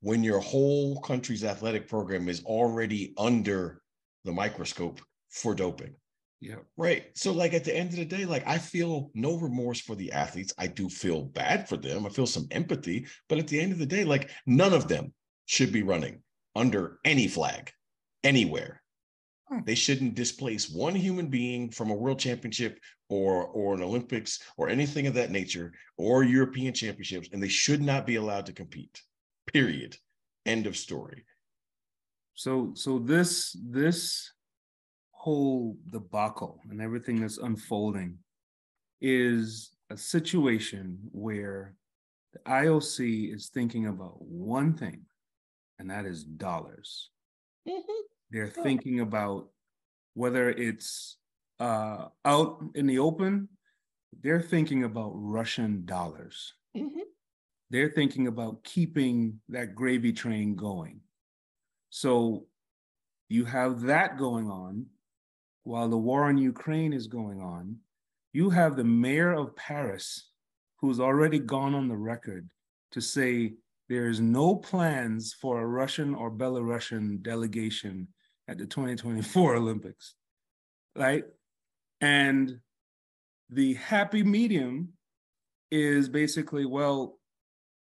when your whole country's athletic program is already under the microscope for doping. Yeah. Right. So like at the end of the day, like I feel no remorse for the athletes. I do feel bad for them. I feel some empathy, but at the end of the day, like none of them should be running under any flag anywhere. They shouldn't displace one human being from a world championship or an Olympics or anything of that nature or European championships, and they should not be allowed to compete. Period. End of story. So this whole debacle and everything that's unfolding is a situation where the IOC is thinking about one thing, and that is dollars. Mm-hmm. They're thinking about whether it's out in the open they're thinking about Russian dollars. Mhm. They're thinking about keeping that gravy train going. So you have that going on while the war in Ukraine is going on. You have the mayor of Paris, who's already gone on the record to say there is no plans for a Russian or Belarusian delegation at the 2024 Olympics, right? And the happy medium is basically, well,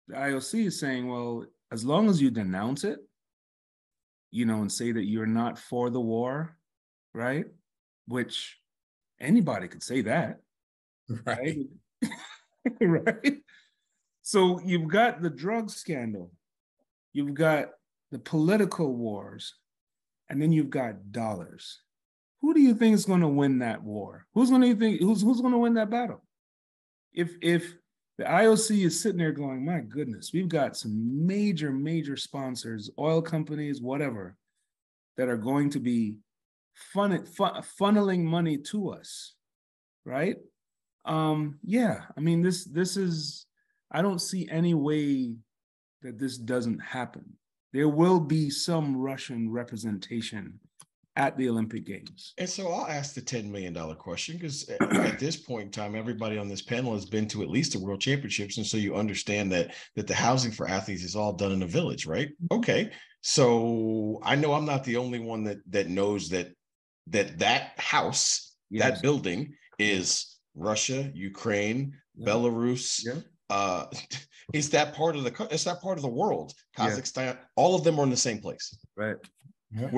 the IOC is saying, well, as long as you denounce it, you know, and say that you're not for the war, right? Which anybody could say that, right? Right? So you've got the drug scandal, you've got the political wars, and then you've got dollars. Who do you think is going to win that war? Who's going to win that battle? If the IOC is sitting there going, my goodness, we've got some major sponsors, oil companies, whatever, that are going to be funneling money to us, right? Yeah, I mean, this is, I don't see any way that this doesn't happen. There will be some Russian representation at the Olympic Games. And so I'll ask the $10 million question, because at this point in time, everybody on this panel has been to at least the World Championships. And so you understand that the housing for athletes is all done in a village, right? Okay. So I know I'm not the only one that knows that house, yes, that building is Russia, Ukraine, yeah, Belarus. Yeah. Is that part of the world? Kazakhstan, yeah, all of them are in the same place. Right. Yeah.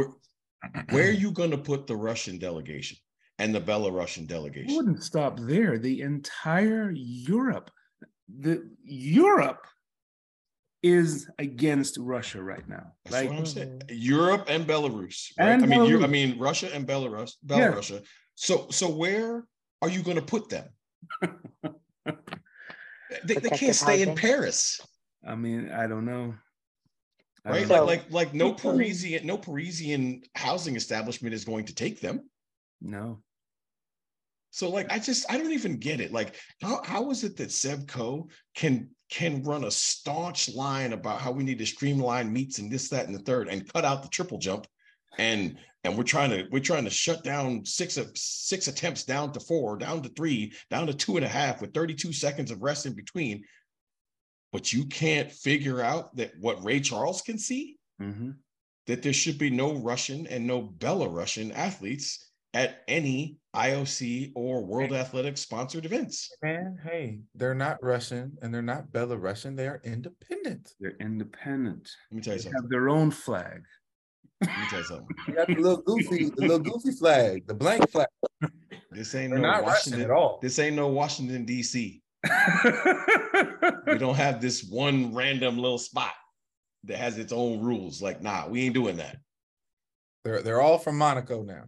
Where are you going to put the Russian delegation and the Belarusian delegation? I wouldn't stop there. The entire Europe is against Russia right now. That's what I'm saying. Europe and Belarus, right? And I mean, Russia and Belarus. Yeah. So where are you going to put them? they can't stay in Paris. I mean, I don't know. Right? Like no Parisian housing establishment is going to take them. No. So like, I don't even get it. Like, how is it that Sebco can run a staunch line about how we need to streamline meets and this, that, and the third, and cut out the triple jump, and we're trying to shut down six attempts down to 4, down to 3, down to 2.5 with 32 seconds of rest in between. But you can't figure out that what Ray Charles can see, mm-hmm, that there should be no Russian and no Belarusian athletes at any IOC or World Athletics sponsored events. Man, hey, they're not Russian and they're not Belarusian. They are independent. They're independent. Let me tell you something. They have their own flag. Let me tell you something. You got the little goofy flag, the blank flag. This ain't no Washington at all. This ain't no Washington, D.C. We don't have this one random little spot that has its own rules. Like, nah, we ain't doing that. They're all from Monaco now.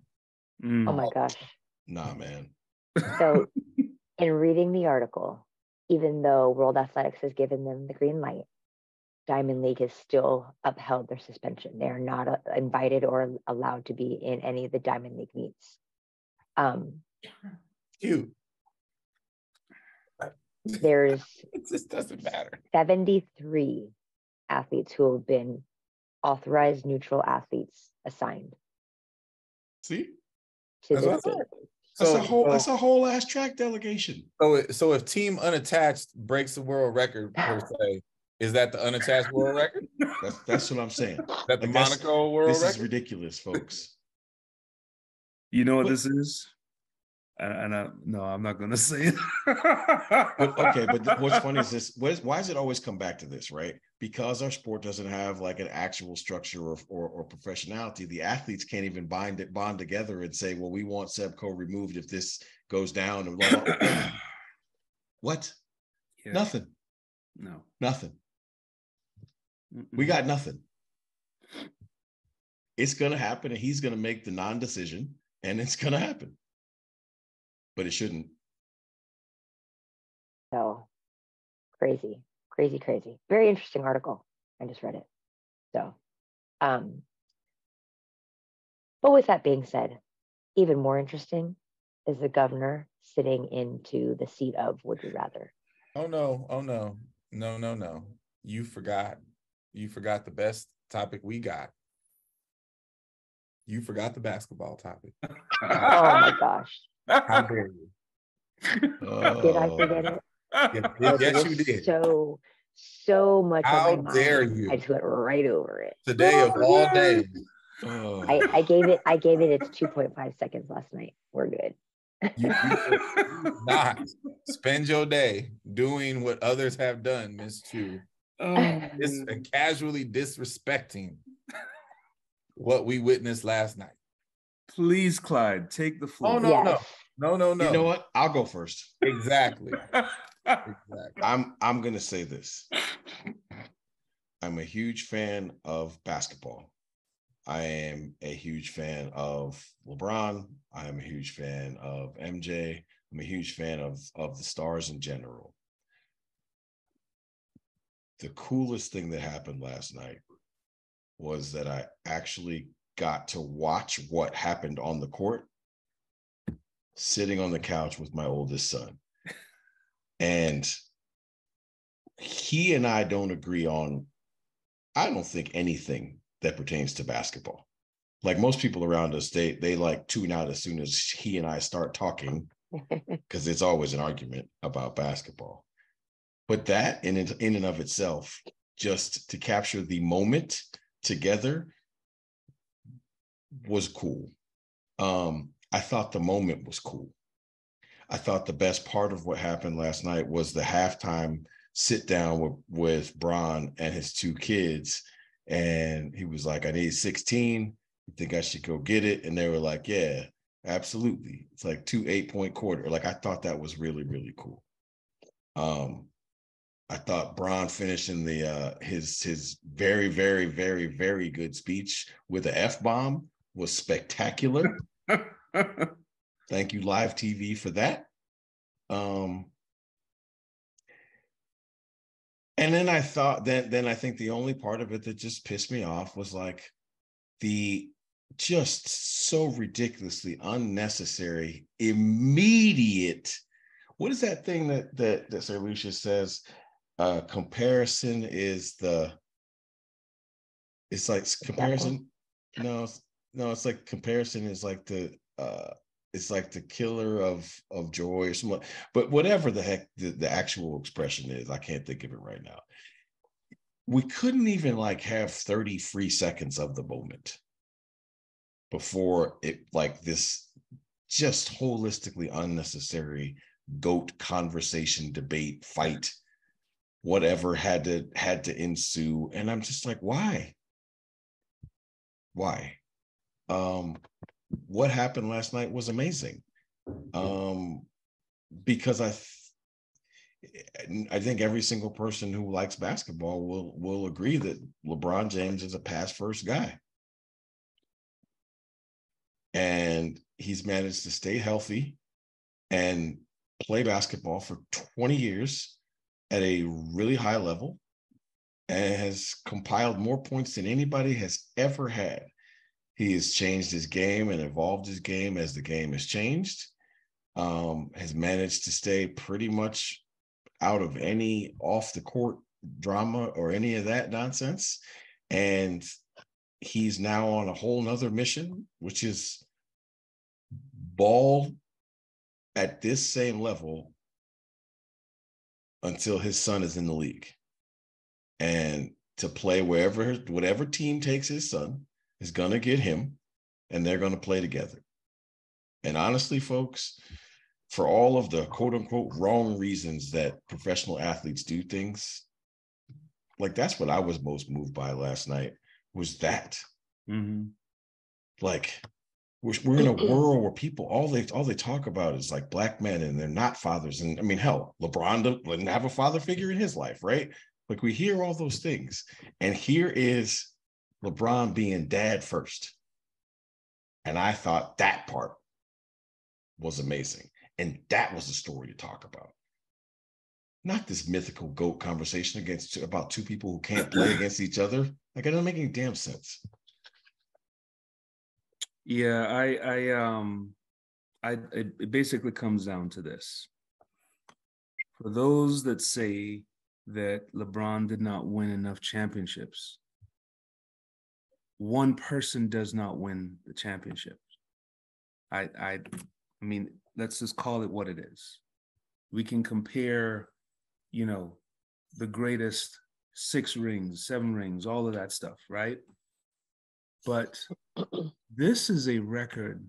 Oh my gosh. Nah, man. So in reading the article, even though World Athletics has given them the green light, Diamond League has still upheld their suspension. They are not invited or allowed to be in any of the Diamond League meets. Cute. There's it just doesn't matter. 73 athletes who have been authorized neutral athletes assigned. See? To this date. That's a whole ass track delegation. So if Team Unattached breaks the world record per se, is that the unattached world record? That's what I'm saying. That the Monaco world record? This is ridiculous, folks. You know what this is? No, I'm not going to say it. but what's funny is this: why does it always come back to this, right? Because our sport doesn't have like an actual structure or professionality. The athletes can't even bond together and say, "Well, we want Sebco removed if this goes down." And blah, blah, blah. What? Yeah. Nothing. No. Nothing. We got nothing. It's going to happen, and he's going to make the non-decision, and it's going to happen. But it shouldn't. So crazy. Very interesting article. I just read it. So, but with that being said, even more interesting is the governor sitting into the seat of would you rather. Oh no, no. You forgot the best topic we got. You forgot the basketball topic. Oh my gosh. How dare you? Did I forget it? Yes, you did. So much How on my dare mind. you? I just went right over it. Today of all days. I gave it its 2.5 seconds last night. We're good. You not spend your day doing what others have done, Miss Chu. And casually disrespecting what we witnessed last night. Please, Clyde, take the floor. Oh no, Yes. no. You know what? I'll go first. Exactly. I'm gonna say this. I'm a huge fan of basketball. I am a huge fan of LeBron. I am a huge fan of MJ. I'm a huge fan of the stars in general. The coolest thing that happened last night was that I actually got to watch what happened on the court sitting on the couch with my oldest son. And he and I don't agree on, I don't think, anything that pertains to basketball. Like most people around us, they like tune out as soon as he and I start talking because it's always an argument about basketball. But that in and of itself, just to capture the moment together was cool. I thought the moment was cool. I thought the best part of what happened last night was the halftime sit down with Bron and his two kids. And he was like, I need 16. You think I should go get it? And they were like, yeah, absolutely. It's like 2 8-point quarter. Like, I thought that was really, really cool. I thought Bron finishing the his very, very, very, very good speech with an F-bomb was spectacular. Thank you, live TV, for that. And then I thought then I think the only part of it that just pissed me off was like the just so ridiculously unnecessary immediate. What is that thing that Sir Lucius says? Comparison is it's like comparison. No, it's like comparison is like it's like the killer of joy or something. But whatever the heck the actual expression is, I can't think of it right now. We couldn't even like have 30 free seconds of the moment before it, like, this just holistically unnecessary GOAT conversation, debate, fight, whatever had to ensue. And I'm just like, why? What happened last night was amazing. Because I think every single person who likes basketball will agree that LeBron James is a pass first guy. And he's managed to stay healthy and play basketball for 20 years at a really high level and has compiled more points than anybody has ever had. He has changed his game and evolved his game as the game has changed, has managed to stay pretty much out of any off the court drama or any of that nonsense. And he's now on a whole nother mission, which is ball at this same level until his son is in the league, and to play whatever team takes his son is going to get him, and they're going to play together. And honestly, folks, for all of the quote unquote wrong reasons that professional athletes do things, like, that's what I was most moved by last night, was that. Mm-hmm. Like, we're in a world where people, all they talk about is like black men and they're not fathers. And I mean, hell, LeBron didn't have a father figure in his life, right? Like, we hear all those things. And here is LeBron being dad first. And I thought that part was amazing. And that was the story to talk about. Not this mythical GOAT conversation about two people who can't play against each other. Like, it doesn't make any damn sense. Yeah, it basically comes down to this. For those that say that LeBron did not win enough championships, one person does not win the championship. I mean, let's just call it what it is. We can compare, the greatest 6 rings, 7 rings, all of that stuff, right? But this is a record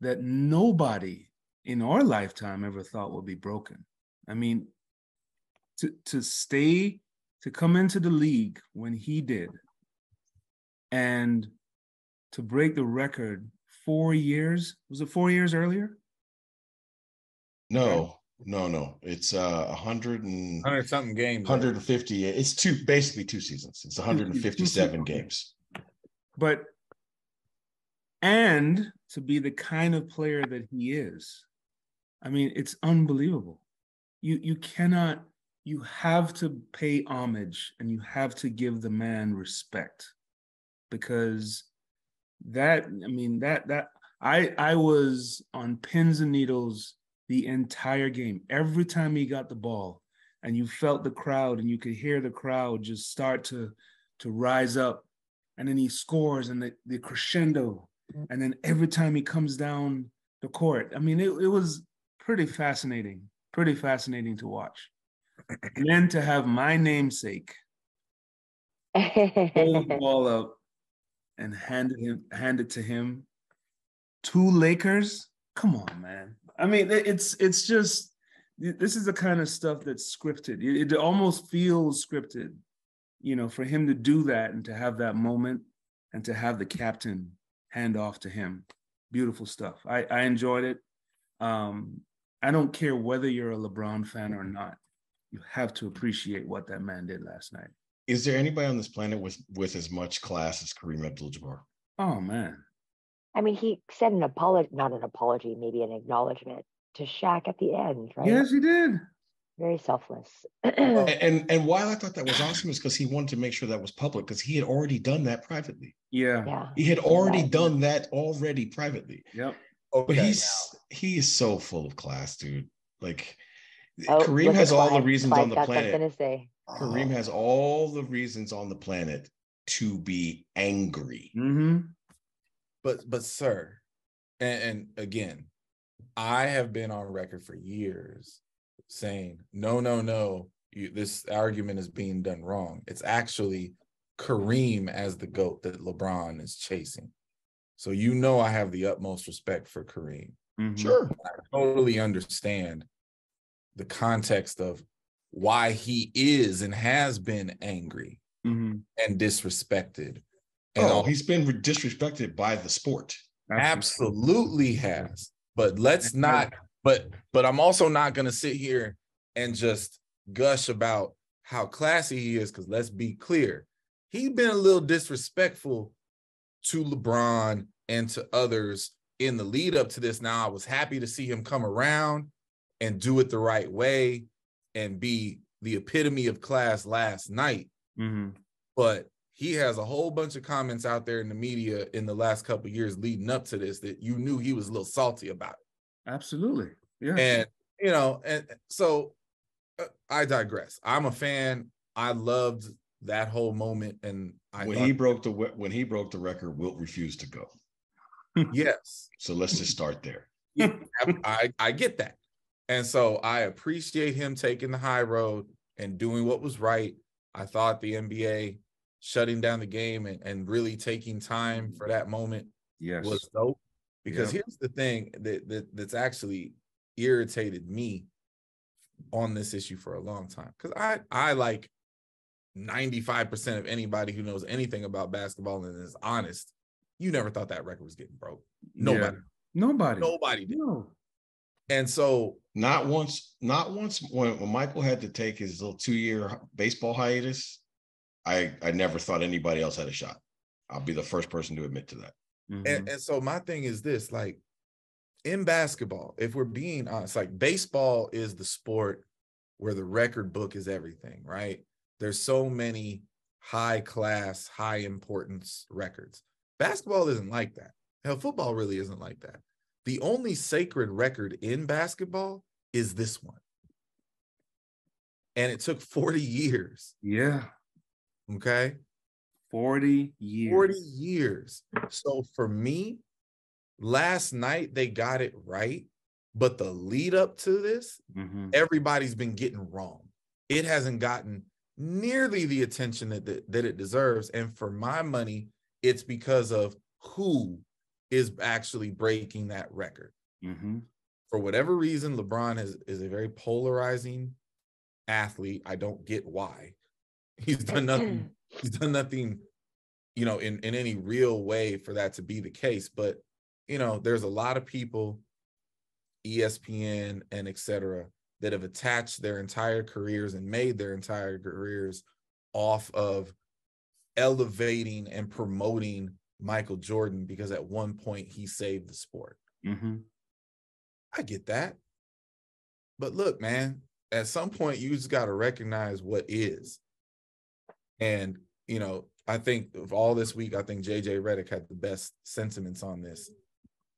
that nobody in our lifetime ever thought would be broken. I mean, to come into the league when he did, and to break the record 4 years, was it 4 years earlier? No. It's 100 something games. 150. It's basically 2 seasons. It's 157 games. And to be the kind of player that he is, I mean, it's unbelievable. You have to pay homage and you have to give the man respect, because I was on pins and needles the entire game. Every time he got the ball and you felt the crowd and you could hear the crowd just start to rise up, and then he scores and the crescendo, and then every time he comes down the court, I mean, it was pretty fascinating to watch. And then to have my namesake hold the ball up and hand it to him, 2 Lakers, come on, man. I mean, it's just, this is the kind of stuff that's scripted. It almost feels scripted, for him to do that and to have that moment and to have the captain hand off to him. Beautiful stuff. I enjoyed it. I don't care whether you're a LeBron fan or not. You have to appreciate what that man did last night. Is there anybody on this planet with as much class as Kareem Abdul-Jabbar? Oh, man. I mean, he said not an apology, maybe an acknowledgement to Shaq at the end, right? Yes, he did. Very selfless. and why I thought that was awesome is because he wanted to make sure that was public, because he had already done that privately. Yeah. He had already done that privately. Yep. Okay, but he is so full of class, dude. Like, Kareem has all the reasons on the planet. Kareem has all the reasons on the planet to be angry. Mm-hmm. But sir, and again, I have been on record for years saying, no, this argument is being done wrong. It's actually Kareem as the GOAT that LeBron is chasing. So I have the utmost respect for Kareem. Mm-hmm. Sure. I totally understand the context of why he is and has been angry mm-hmm. and disrespected. And he's been disrespected by the sport. Absolutely has. But let's not, but I'm also not going to sit here and just gush about how classy he is, because let's be clear, he's been a little disrespectful to LeBron and to others in the lead up to this. Now, I was happy to see him come around and do it the right way and be the epitome of class last night. Mm-hmm. But he has a whole bunch of comments out there in the media in the last couple of years leading up to this that you knew he was a little salty about it. Absolutely. Yeah. And, and so I digress. I'm a fan. I loved that whole moment. And when he broke the record, Wilt refused to go. Yes. So let's just start there. Yeah, I get that. And so I appreciate him taking the high road and doing what was right. I thought the NBA shutting down the game and really taking time for that moment was dope. Because here's the thing that's actually irritated me on this issue for a long time. Because I like 95% of anybody who knows anything about basketball and is honest, you never thought that record was getting broke. Nobody. Yeah. Nobody did. No. And so not once when Michael had to take his little 2-year baseball hiatus, I never thought anybody else had a shot. I'll be the first person to admit to that. Mm-hmm. And so my thing is this, like, in basketball, if we're being honest, like, baseball is the sport where the record book is everything, right? There's so many high class, high importance records. Basketball isn't like that. Hell, football really isn't like that. The only sacred record in basketball is this one. And it took 40 years. Yeah. Okay. 40 years. 40 years. So for me, last night they got it right. But the lead up to this, everybody's been getting wrong. It hasn't gotten nearly the attention that it deserves. And for my money, it's because of who is actually breaking that record. For whatever reason, LeBron is a very polarizing athlete. I don't get why. He's done nothing. He's done nothing, you know, in any real way for that to be the case. But, you know, there's a lot of people, ESPN and et cetera, that have attached their entire careers and made their entire careers off of elevating and promoting Michael Jordan because at one point he saved the sport. I get that. But look, man, at some point you just got to recognize what is. And, you know, I think of all this week, I think JJ Redick had the best sentiments on this.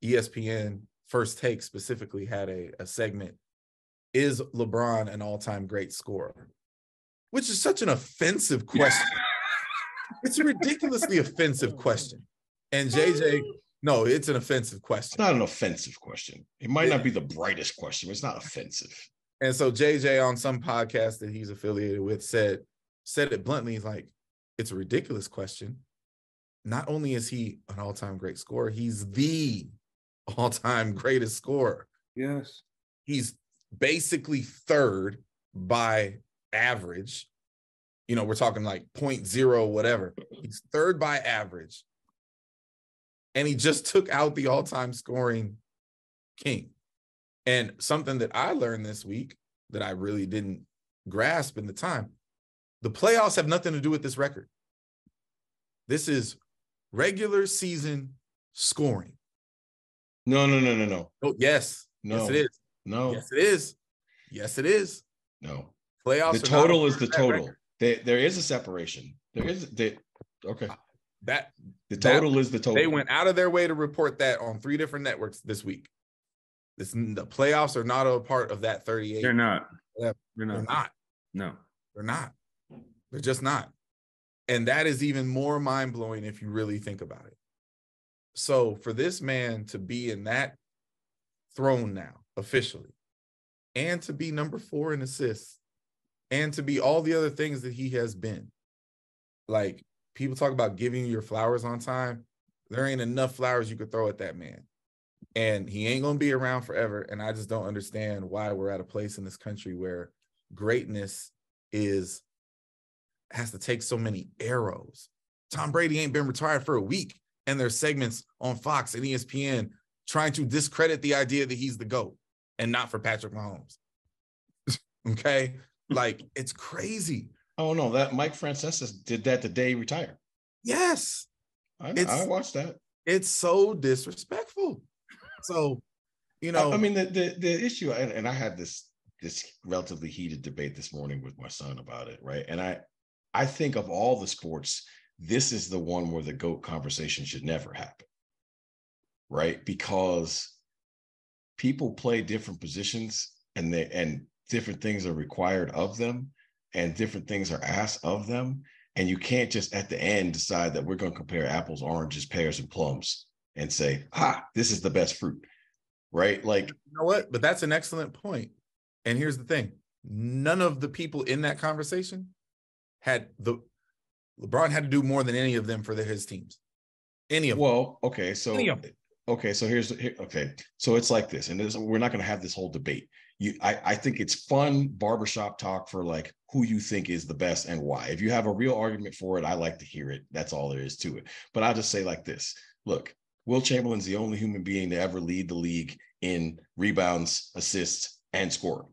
ESPN First Take specifically had a segment, is LeBron an all-time great scorer? Which is such an offensive question. It's a ridiculously offensive question. And JJ, no, it's an offensive question. It's not an offensive question. It might not be the brightest question, but it's not offensive. And so JJ on some podcast that he's affiliated with said it bluntly. He's like, it's a ridiculous question. Not only is he an all-time great scorer, he's the all-time greatest scorer. Yes. He's basically third by average. You know, we're talking like 0.0 whatever. He's third by average. And he just took out the all-time scoring king. And something that I learned this week that I really didn't grasp in the time, the playoffs have nothing to do with this record. This is regular season scoring. No. Oh, yes. No. Yes, it is. No. Yes, it is. Yes, it is. No. Playoffs. The total is the total. There is a separation. Okay. The total is the total. They went out of their way to report that on 3 different networks this week. The playoffs are not a part of that 38. They're not. They're not. No. They're not. They're just not. And that is even more mind-blowing if you really think about it. So for this man to be in that throne now, officially, and to be number 4 in assists, and to be all the other things that he has been, like, people talk about giving you your flowers on time. There ain't enough flowers you could throw at that man. And he ain't going to be around forever. And I just don't understand why we're at a place in this country where greatness has to take so many arrows. Tom Brady ain't been retired for a week, and there's segments on Fox and ESPN trying to discredit the idea that he's the GOAT and not for Patrick Mahomes. Okay? Like, it's crazy. Oh, no, that Mike Francesa did that the day he retired. Yes. I watched that. It's so disrespectful. So, you know. I mean, the issue, and I had this relatively heated debate this morning with my son about it, right? And I think of all the sports, this is the one where the GOAT conversation should never happen, right? Because people play different positions and different things are required of them and different things are asked of them. And you can't just at the end decide that we're going to compare apples, oranges, pears, and plums and say, this is the best fruit, right? Like, you know what? But that's an excellent point. And here's the thing. None of the people in that conversation LeBron had to do more than any of them for his teams. Any of them. Well, okay. So so it's like this, and we're not going to have this whole debate. I think it's fun barbershop talk for like who you think is the best and why. If you have a real argument for it, I like to hear it. That's all there is to it. But I'll just say like this. Look, Will Chamberlain's the only human being to ever lead the league in rebounds, assists, and scoring.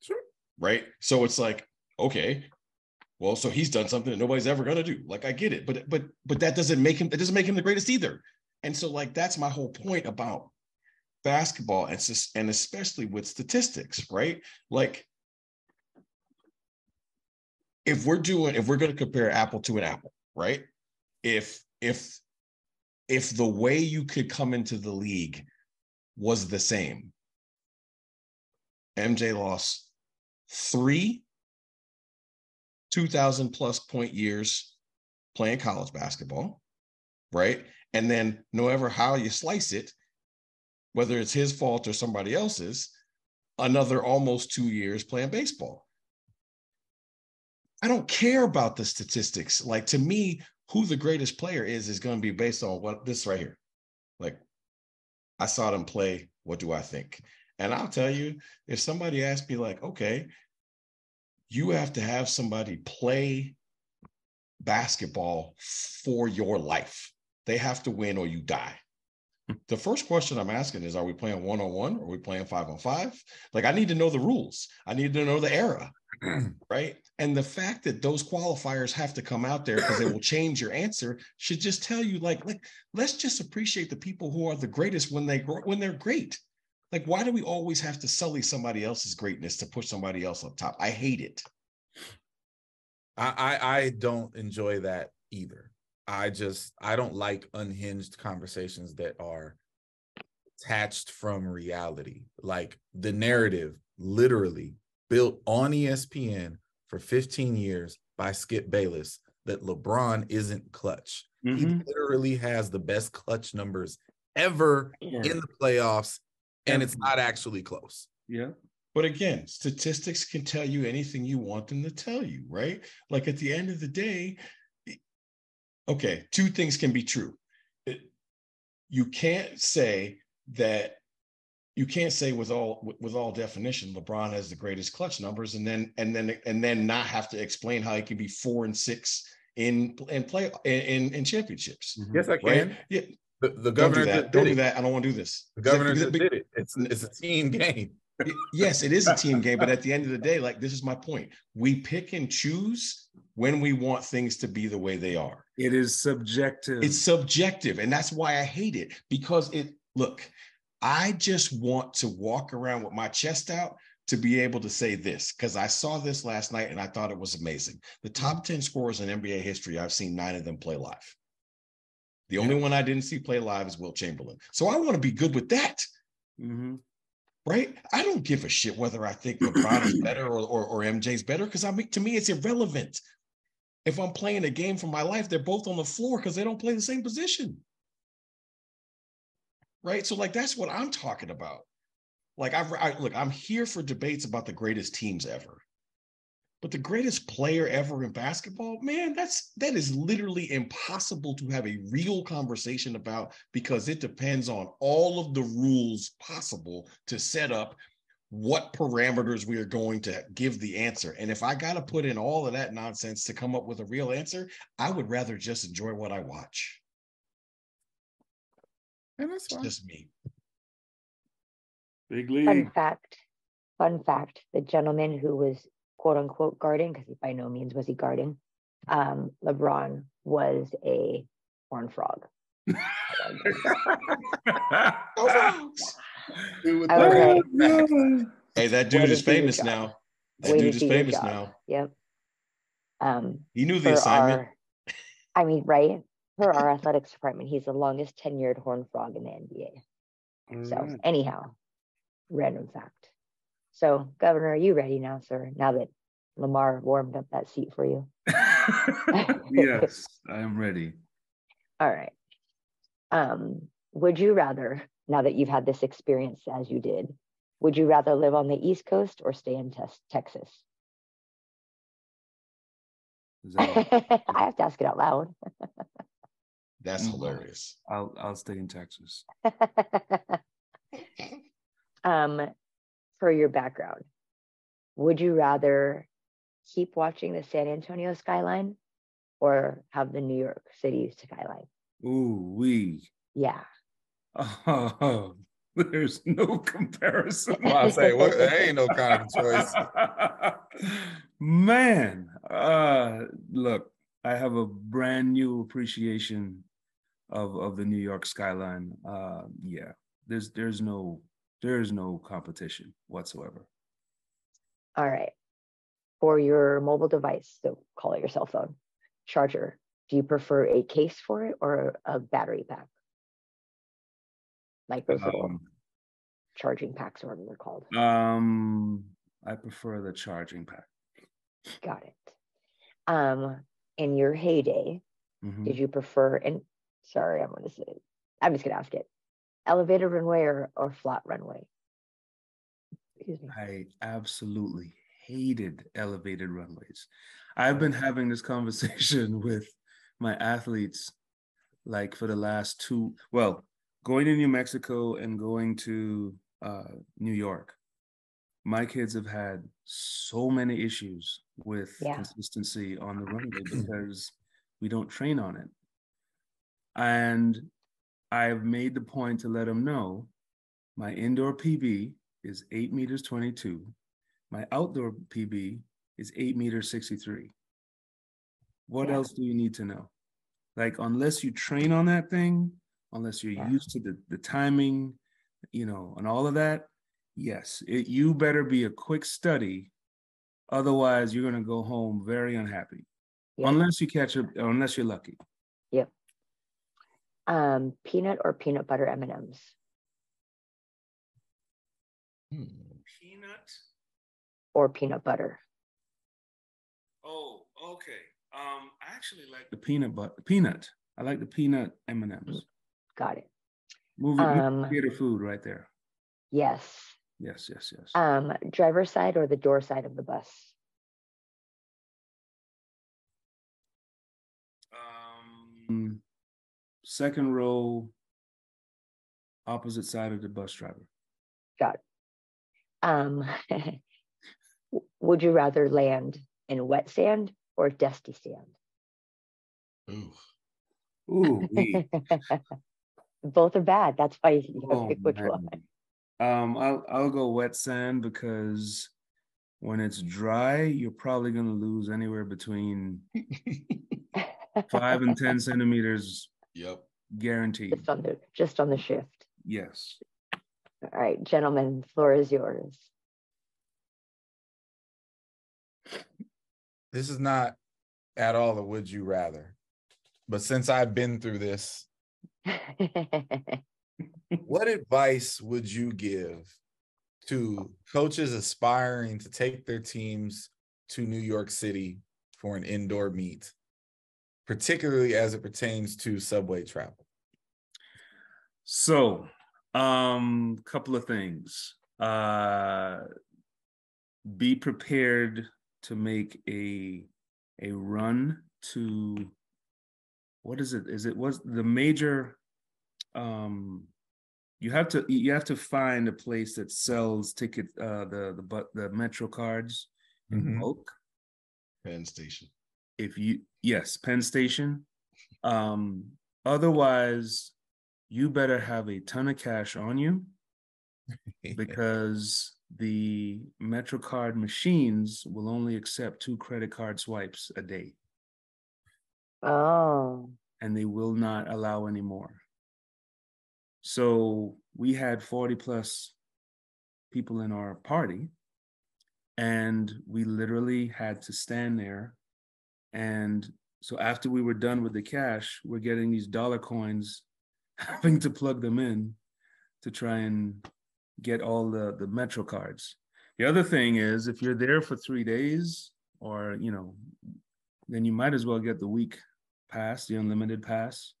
Sure. Right? So it's like, okay, well, so he's done something that nobody's ever going to do. Like, I get it, but that doesn't make him the greatest either. And so, like, that's my whole point about basketball and especially with statistics, right? Like, if we're going to compare apple to an apple, right? If the way you could come into the league was the same. MJ lost 3 2,000+ point years playing college basketball, right? And then no matter how you slice it, whether it's his fault or somebody else's, another almost 2 years playing baseball. I don't care about the statistics. Like, to me, who the greatest player is going to be based on what this right here. Like, I saw them play. What do I think? And I'll tell you, if somebody asked me like, okay, you have to have somebody play basketball for your life. They have to win or you die. The first question I'm asking is, are we playing 1-on-1? Or are we playing 5-on-5? Like, I need to know the rules. I need to know the era, right? And the fact that those qualifiers have to come out there because they will change your answer should just tell you, like, let's just appreciate the people who are the greatest when they're great. Like, why do we always have to sully somebody else's greatness to push somebody else up top? I hate it. I don't enjoy that either. I don't like unhinged conversations that are detached from reality. Like, the narrative literally built on ESPN for 15 years by Skip Bayless that LeBron isn't clutch. He literally has the best clutch numbers ever in the playoffs, and it's not actually close. Yeah. But again, statistics can tell you anything you want them to tell you, right? Like, at the end of the day, okay, 2 things can be true. You can't say with all definition LeBron has the greatest clutch numbers and then not have to explain how he can be 4 and 6 in championships. Yes, I can. Right? Yeah. The governor Don't do that. I don't want to do this. The governor just did it. It's a team game. Yes, it is a team game, but at the end of the day, like, this is my point. We pick and choose when we want things to be the way they are. It is subjective. It's subjective, and that's why I hate it, because I just want to walk around with my chest out to be able to say this, because I saw this last night and I thought it was amazing. The top 10 scorers in NBA history, I've seen 9 of them play live. The only one I didn't see play live is Wilt Chamberlain. So I want to be good with that. Mm-hmm. Right? I don't give a shit whether I think LeBron is better or MJ's better, because to me, it's irrelevant. If I'm playing a game for my life, they're both on the floor because they don't play the same position. Right? So, like, that's what I'm talking about. Like, look, I'm here for debates about the greatest teams ever. But the greatest player ever in basketball, man, that is literally impossible to have a real conversation about, because it depends on all of the rules possible to set up what parameters we are going to give the answer. And if I got to put in all of that nonsense to come up with a real answer, I would rather just enjoy what I watch. And that's fine. It's just me. Big league. Fun fact, the gentleman who was quote unquote guarding, because by no means was he guarding, LeBron was a horned frog. Hey, that dude is famous now. That dude is famous now. Yep. He knew the assignment. Right? For our athletics department, he's the longest tenured horned frog in the NBA. So anyhow, random fact. So, Governor, are you ready now, sir? Now that Lamar warmed up that seat for you? Yes, I am ready. All right. Would you rather, now that you've had this experience as you did, would you rather live on the East Coast or stay in Texas? I have to ask it out loud. That's hilarious. I'll stay in Texas. For your background, would you rather keep watching the San Antonio skyline or have the New York City skyline? Ooh, wee. Yeah. Oh, there's no comparison. I'll say, there ain't no kind of choice. Man, look, I have a brand new appreciation of the New York skyline. Yeah, there's no competition whatsoever. All right. For your mobile device, so call it your cell phone, charger, do you prefer a case for it or a battery pack? Like those little charging packs or whatever they're called? I prefer the charging pack. Got it. In your heyday, did you prefer, and sorry, I'm just gonna ask it, elevated runway or flat runway? Excuse me. I absolutely hated elevated runways. I've been having this conversation with my athletes like for the last going to New Mexico and going to New York. My kids have had so many issues with consistency on the runway because we don't train on it. And I've made the point to let them know my indoor PB is 8 meters 22. My outdoor PB is 8 meters 63. What else do you need to know? Like, unless you train on that thing, unless you're used to the timing, and all of that, yes, you better be a quick study. Otherwise, you're going to go home very unhappy. Yep. Unless you unless you're lucky. Yep. Peanut or peanut butter M&Ms? Peanut or peanut butter? Oh, okay. I actually like the peanut. I like the peanut M&Ms. Got it. Movie theater food right there. Yes. Yes. Driver's side or the door side of the bus? Second row, opposite side of the bus driver. Got it. Would you rather land in wet sand or dusty sand? Ooh. Both are bad. That's why you have to pick which one. I'll go wet sand because when it's dry, you're probably going to lose anywhere between 5 and 10 centimeters. Yep. Guaranteed. Just on the shift. Yes. All right, gentlemen, the floor is yours. This is not at all a would you rather, but since I've been through this, what advice would you give to coaches aspiring to take their teams to New York City for an indoor meet, particularly as it pertains to subway travel? So, couple of things. Be prepared to make a run to, what is it? Was the major, you have to find a place that sells ticket, the Metro cards in bulk. Penn Station. Penn Station. Otherwise, you better have a ton of cash on you because the MetroCard machines will only accept 2 credit card swipes a day. Oh. And they will not allow any more. So we had 40 plus people in our party, and we literally had to stand there. And so after we were done with the cash, we're getting these dollar coins, having to plug them in to try and get all the Metro cards. The other thing is, if you're there for 3 days, or then you might as well get the week pass, the unlimited pass.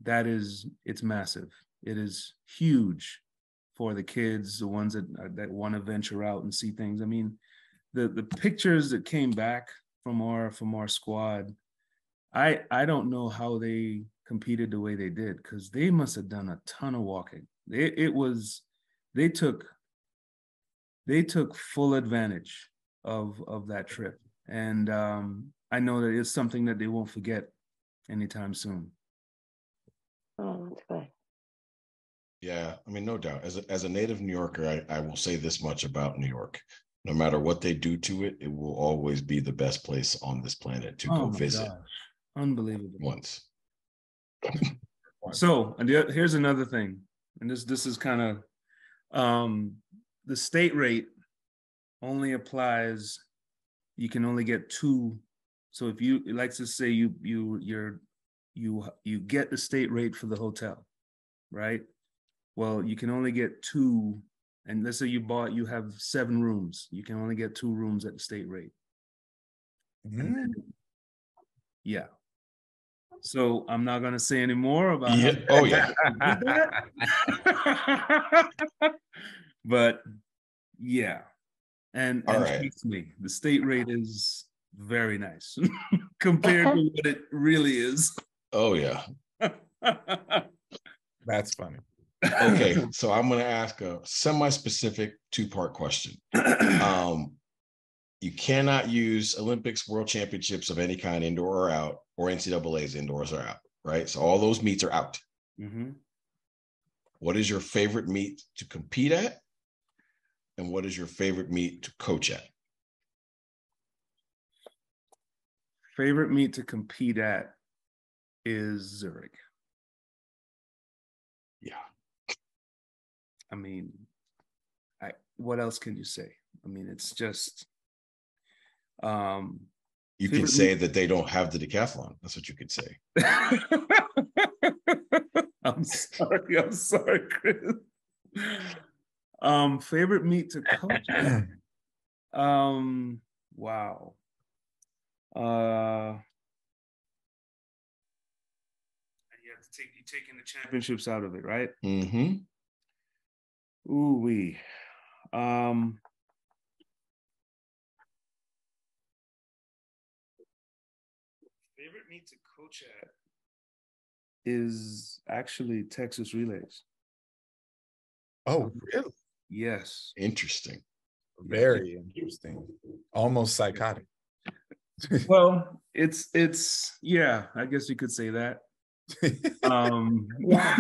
It's massive. It is huge for the kids, the ones that want to venture out and see things. I mean, the pictures that came back from our squad, I don't know how they competed the way they did, because they must have done a ton of walking. They took full advantage of that trip, and I know that it's something that they won't forget anytime soon. Oh, that's good. Yeah, I mean, no doubt. As a native New Yorker, I will say this much about New York: no matter what they do to it, it will always be the best place on this planet to go visit. Gosh. Unbelievable. Once. So, and here's another thing, and this is kind of the state rate only applies. You can only get 2. So if you, like to say you get the state rate for the hotel, right? Well, you can only get 2, and let's say you have 7 rooms. You can only get 2 rooms at the state rate. Yeah. So I'm not gonna say any more about Yeah. Oh yeah. But yeah. And right. trust me, the state rate is very nice compared to what it really is. Oh yeah. That's funny. Okay, so I'm going to ask a semi-specific 2-part question. You cannot use Olympics, World Championships of any kind, indoor or out, or NCAA's indoors or out, right? So all those meets are out. Mm-hmm. What is your favorite meet to compete at? And what is your favorite meet to coach at? Favorite meet to compete at is Zurich. Yeah. I mean, what else can you say? I mean, it's just you can say that they don't have the decathlon. That's what you could say. I'm sorry, Chris. Favorite meet to coach at? Wow. You're taking the championships out of it, right? Mm-hmm. Ooh wee. Favorite meet to coach at is actually Texas relays. Oh, really? Yes. Interesting. Very interesting. Almost psychotic. Well, it's yeah, I guess you could say that. Yeah.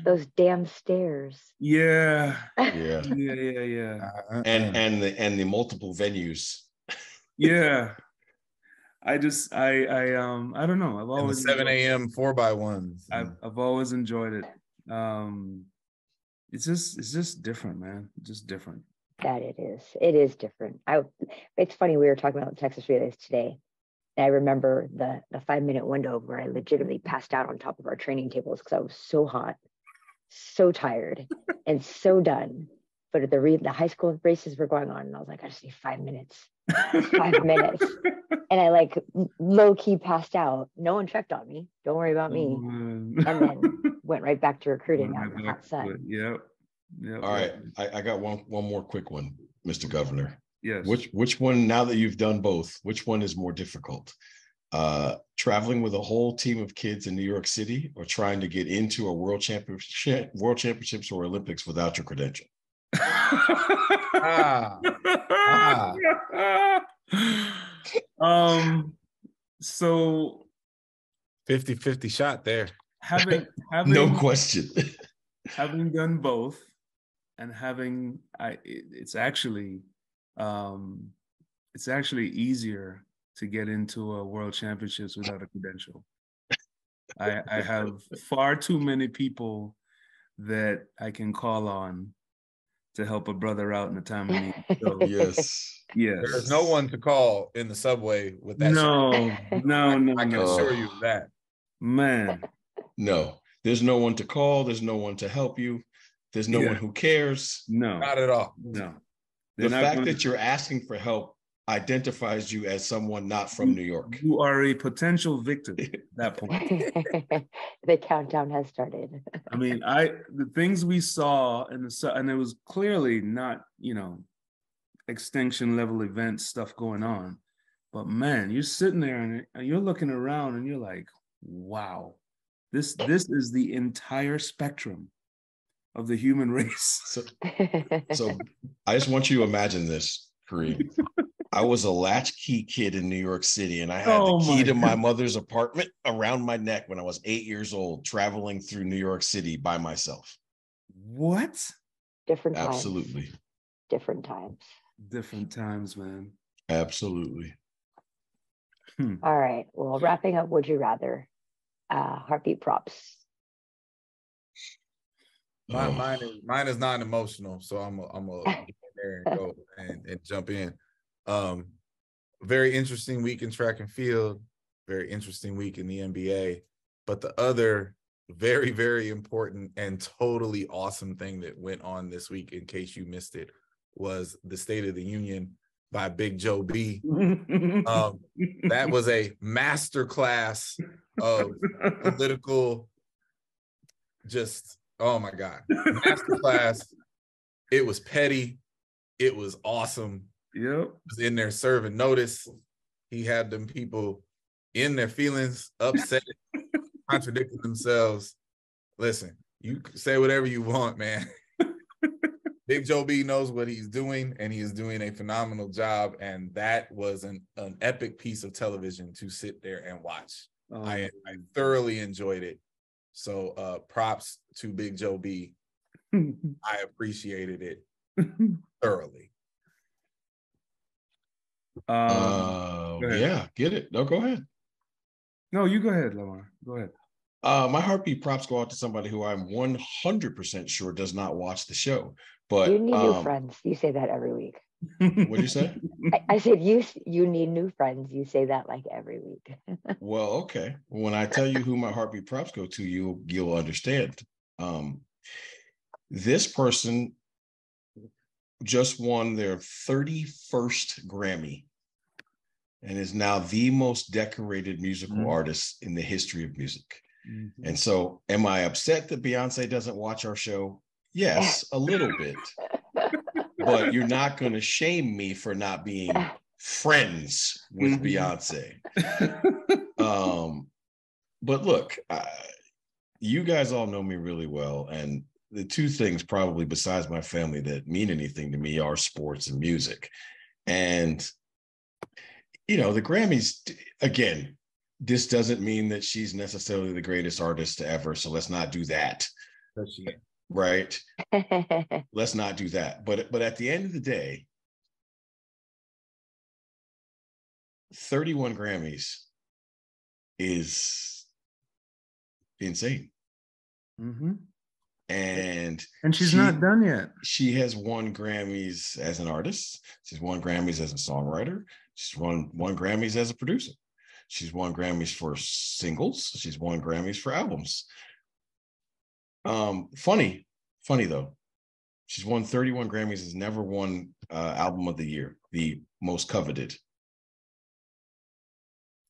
Those damn stairs. Yeah. Yeah. Yeah. And the multiple venues. Yeah. I don't know. I've always and the 7 a.m. 4x1s. I've always enjoyed it. It's just different, man. Just different. That it is. It is different. It's funny, we were talking about Texas relays today. And I remember the 5-minute window where I legitimately passed out on top of our training tables because I was so hot, so tired, and so done. But the high school races were going on, and I was like, I just need 5 minutes. 5 minutes. And I like low key passed out. No one checked on me. Don't worry about me. And then went right back to recruiting out in the hot sun. Yep. All right. I got one more quick one, Mr. Governor. Yes. Which one, now that you've done both, which one is more difficult? Traveling with a whole team of kids in New York City, or trying to get into a world championships or Olympics without your credential? So 50-50 shot there. Having no question. Having done both, and it's actually easier to get into a world championships without a credential. I have far too many people that I can call on to help a brother out in a time of need. So, yes. There's no one to call in the subway with that. No. I can assure you that. Man. No, there's no one to call. There's no one to help you. There's no one who cares. No, not at all. No. The fact that you're asking for help identifies you as someone not from New York. You are a potential victim at that point. The countdown has started. I mean, the things we saw and it was clearly not, extinction level event stuff going on. But man, you're sitting there and you're looking around and you're like, wow, this is the entire spectrum of the human race. So I just want you to imagine this, Kareem. I was a latchkey kid in New York City, and I had the key to my mother's apartment around my neck when I was 8 years old, traveling through New York City by myself. What? Different times. Absolutely. Different times. Different times, man. Absolutely. All right. Well, wrapping up, would you rather? Heartbeat props. Mine is not emotional, so I'm gonna get there and go and jump in. Very interesting week in track and field, very interesting week in the NBA. But the other very, very important and totally awesome thing that went on this week, in case you missed it, was the State of the Union by Big Joe B. That was a masterclass of political, just, oh my God, masterclass. It was petty. It was awesome. Yep. He was in there serving notice. He had them people in their feelings, upset, contradicting themselves. Listen, you say whatever you want, man. Big Joe B knows what he's doing, and he is doing a phenomenal job. And that was an epic piece of television to sit there and watch. I thoroughly enjoyed it. So props to Big Joe B. I appreciated it thoroughly. Yeah, get it. No, go ahead. No, you go ahead, Lamar. Go ahead. My heartbeat props go out to somebody who I'm 100% sure does not watch the show. But you need new friends. You say that every week. What'd you say? I said you need new friends. You say that like every week. Well, okay. When I tell you who my heartbeat props go to, you'll understand. This person just won their 31st Grammy and is now the most decorated musical artist in the history of music. Mm-hmm. And so, am I upset that Beyonce doesn't watch our show? Yes, a little bit. But you're not going to shame me for not being friends with Beyonce. But look, you guys all know me really well. And the two things probably besides my family that mean anything to me are sports and music. And, you know, the Grammys, again, this doesn't mean that she's necessarily the greatest artist to ever. So let's not do that. Right? Let's not do that. But at the end of the day, 31 Grammys is insane. Mm-hmm. And she's not done yet. She has won Grammys as an artist. She's won Grammys as a songwriter. She's won Grammys as a producer. She's won Grammys for singles. She's won Grammys for albums. Funny though. She's won 31 Grammys, has never won album of the year, the most coveted.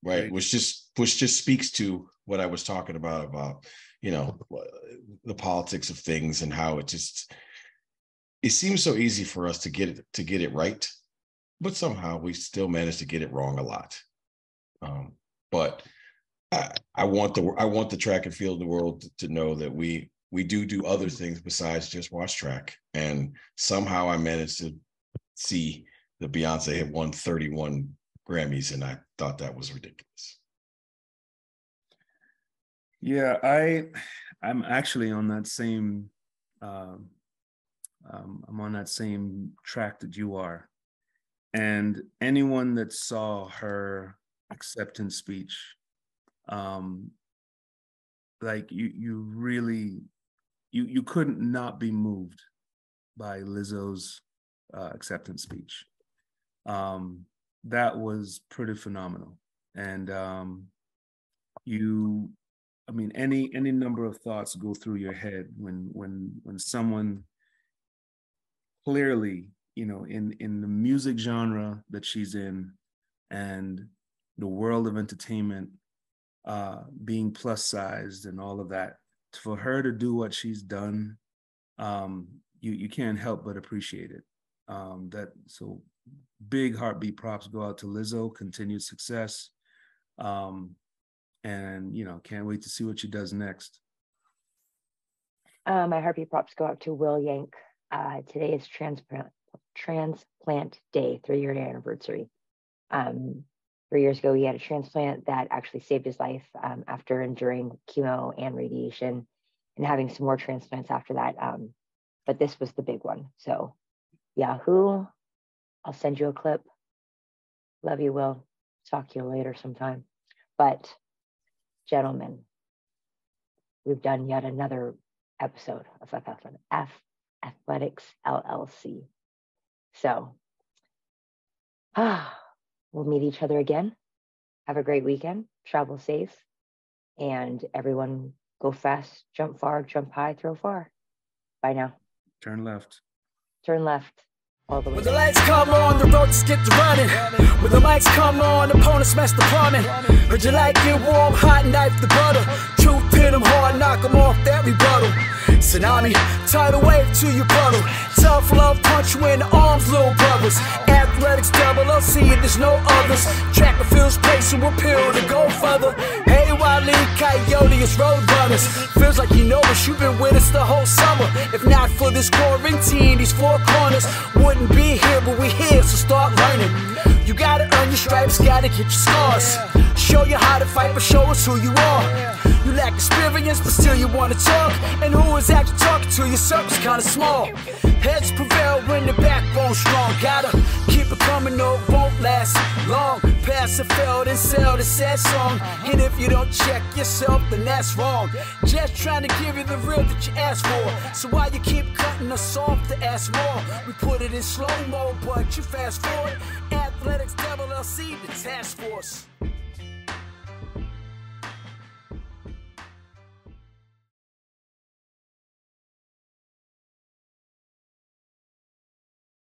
Right, which just speaks to what I was talking about, you know, the politics of things and how it seems so easy for us to get it right, but somehow we still manage to get it wrong a lot. But I want the track and field world to know that we do other things besides just watch track. And somehow I managed to see that Beyonce had won 31 Grammys, and I thought that was ridiculous. Yeah, I'm actually on that same I'm on that same track that you are. And anyone that saw her acceptance speech, like you really you couldn't not be moved by Lizzo's acceptance speech. That was pretty phenomenal. And any number of thoughts go through your head when someone clearly, you know, in the music genre that she's in and the world of entertainment, being plus sized and all of that, for her to do what she's done, you can't help but appreciate it. So big heartbeat props go out to Lizzo, continued success. And, you know, can't wait to see what she does next. My heartbeat props go out to Will Yank. Today is Transplant Day, 3-year anniversary. 3 years ago, he had a transplant that actually saved his life after enduring chemo and radiation and having some more transplants after that. But this was the big one. So Yahoo, I'll send you a clip. Love you, Will. Talk to you later sometime. But gentlemen, we've done yet another episode of Athletics LLC. So we'll meet each other again. Have a great weekend. Travel safe. And everyone Go fast, jump far, jump high, throw far. Bye now. Turn left. Turn left. All the way. When the lights come on, the road just get to running. When the mics come on, opponents smash the plumbing. Heard you like it warm, hot, knife the butter. Truth hit them hard, knock them off that rebuttal. Tsunami, tidal wave to your puddle. Tough love punch you in the arms, little brothers. Athletics LLC, there's no others. Track and field's place and we'll peel to go further. Hey, Wile E. Coyote, it's road runners. Feels like you know us, you've been with us the whole summer. If not for this quarantine, these four corners wouldn't be here, but we here, so start learning. You gotta earn your stripes, gotta get your scars. Show you how to fight, but show us who you are. You lack experience, but still you wanna talk. And who is actually talking to you? Circle's kinda small. Heads prevail when the backbone's strong. Gotta keep it coming, no, it won't last long. Pass and fail, then sell the sad song. And if you don't check yourself, then that's wrong. Just trying to give you the real that you asked for. So why you keep cutting us off to ask more? We put it in slow-mo, but you fast forward. Athletics LLC, the task force.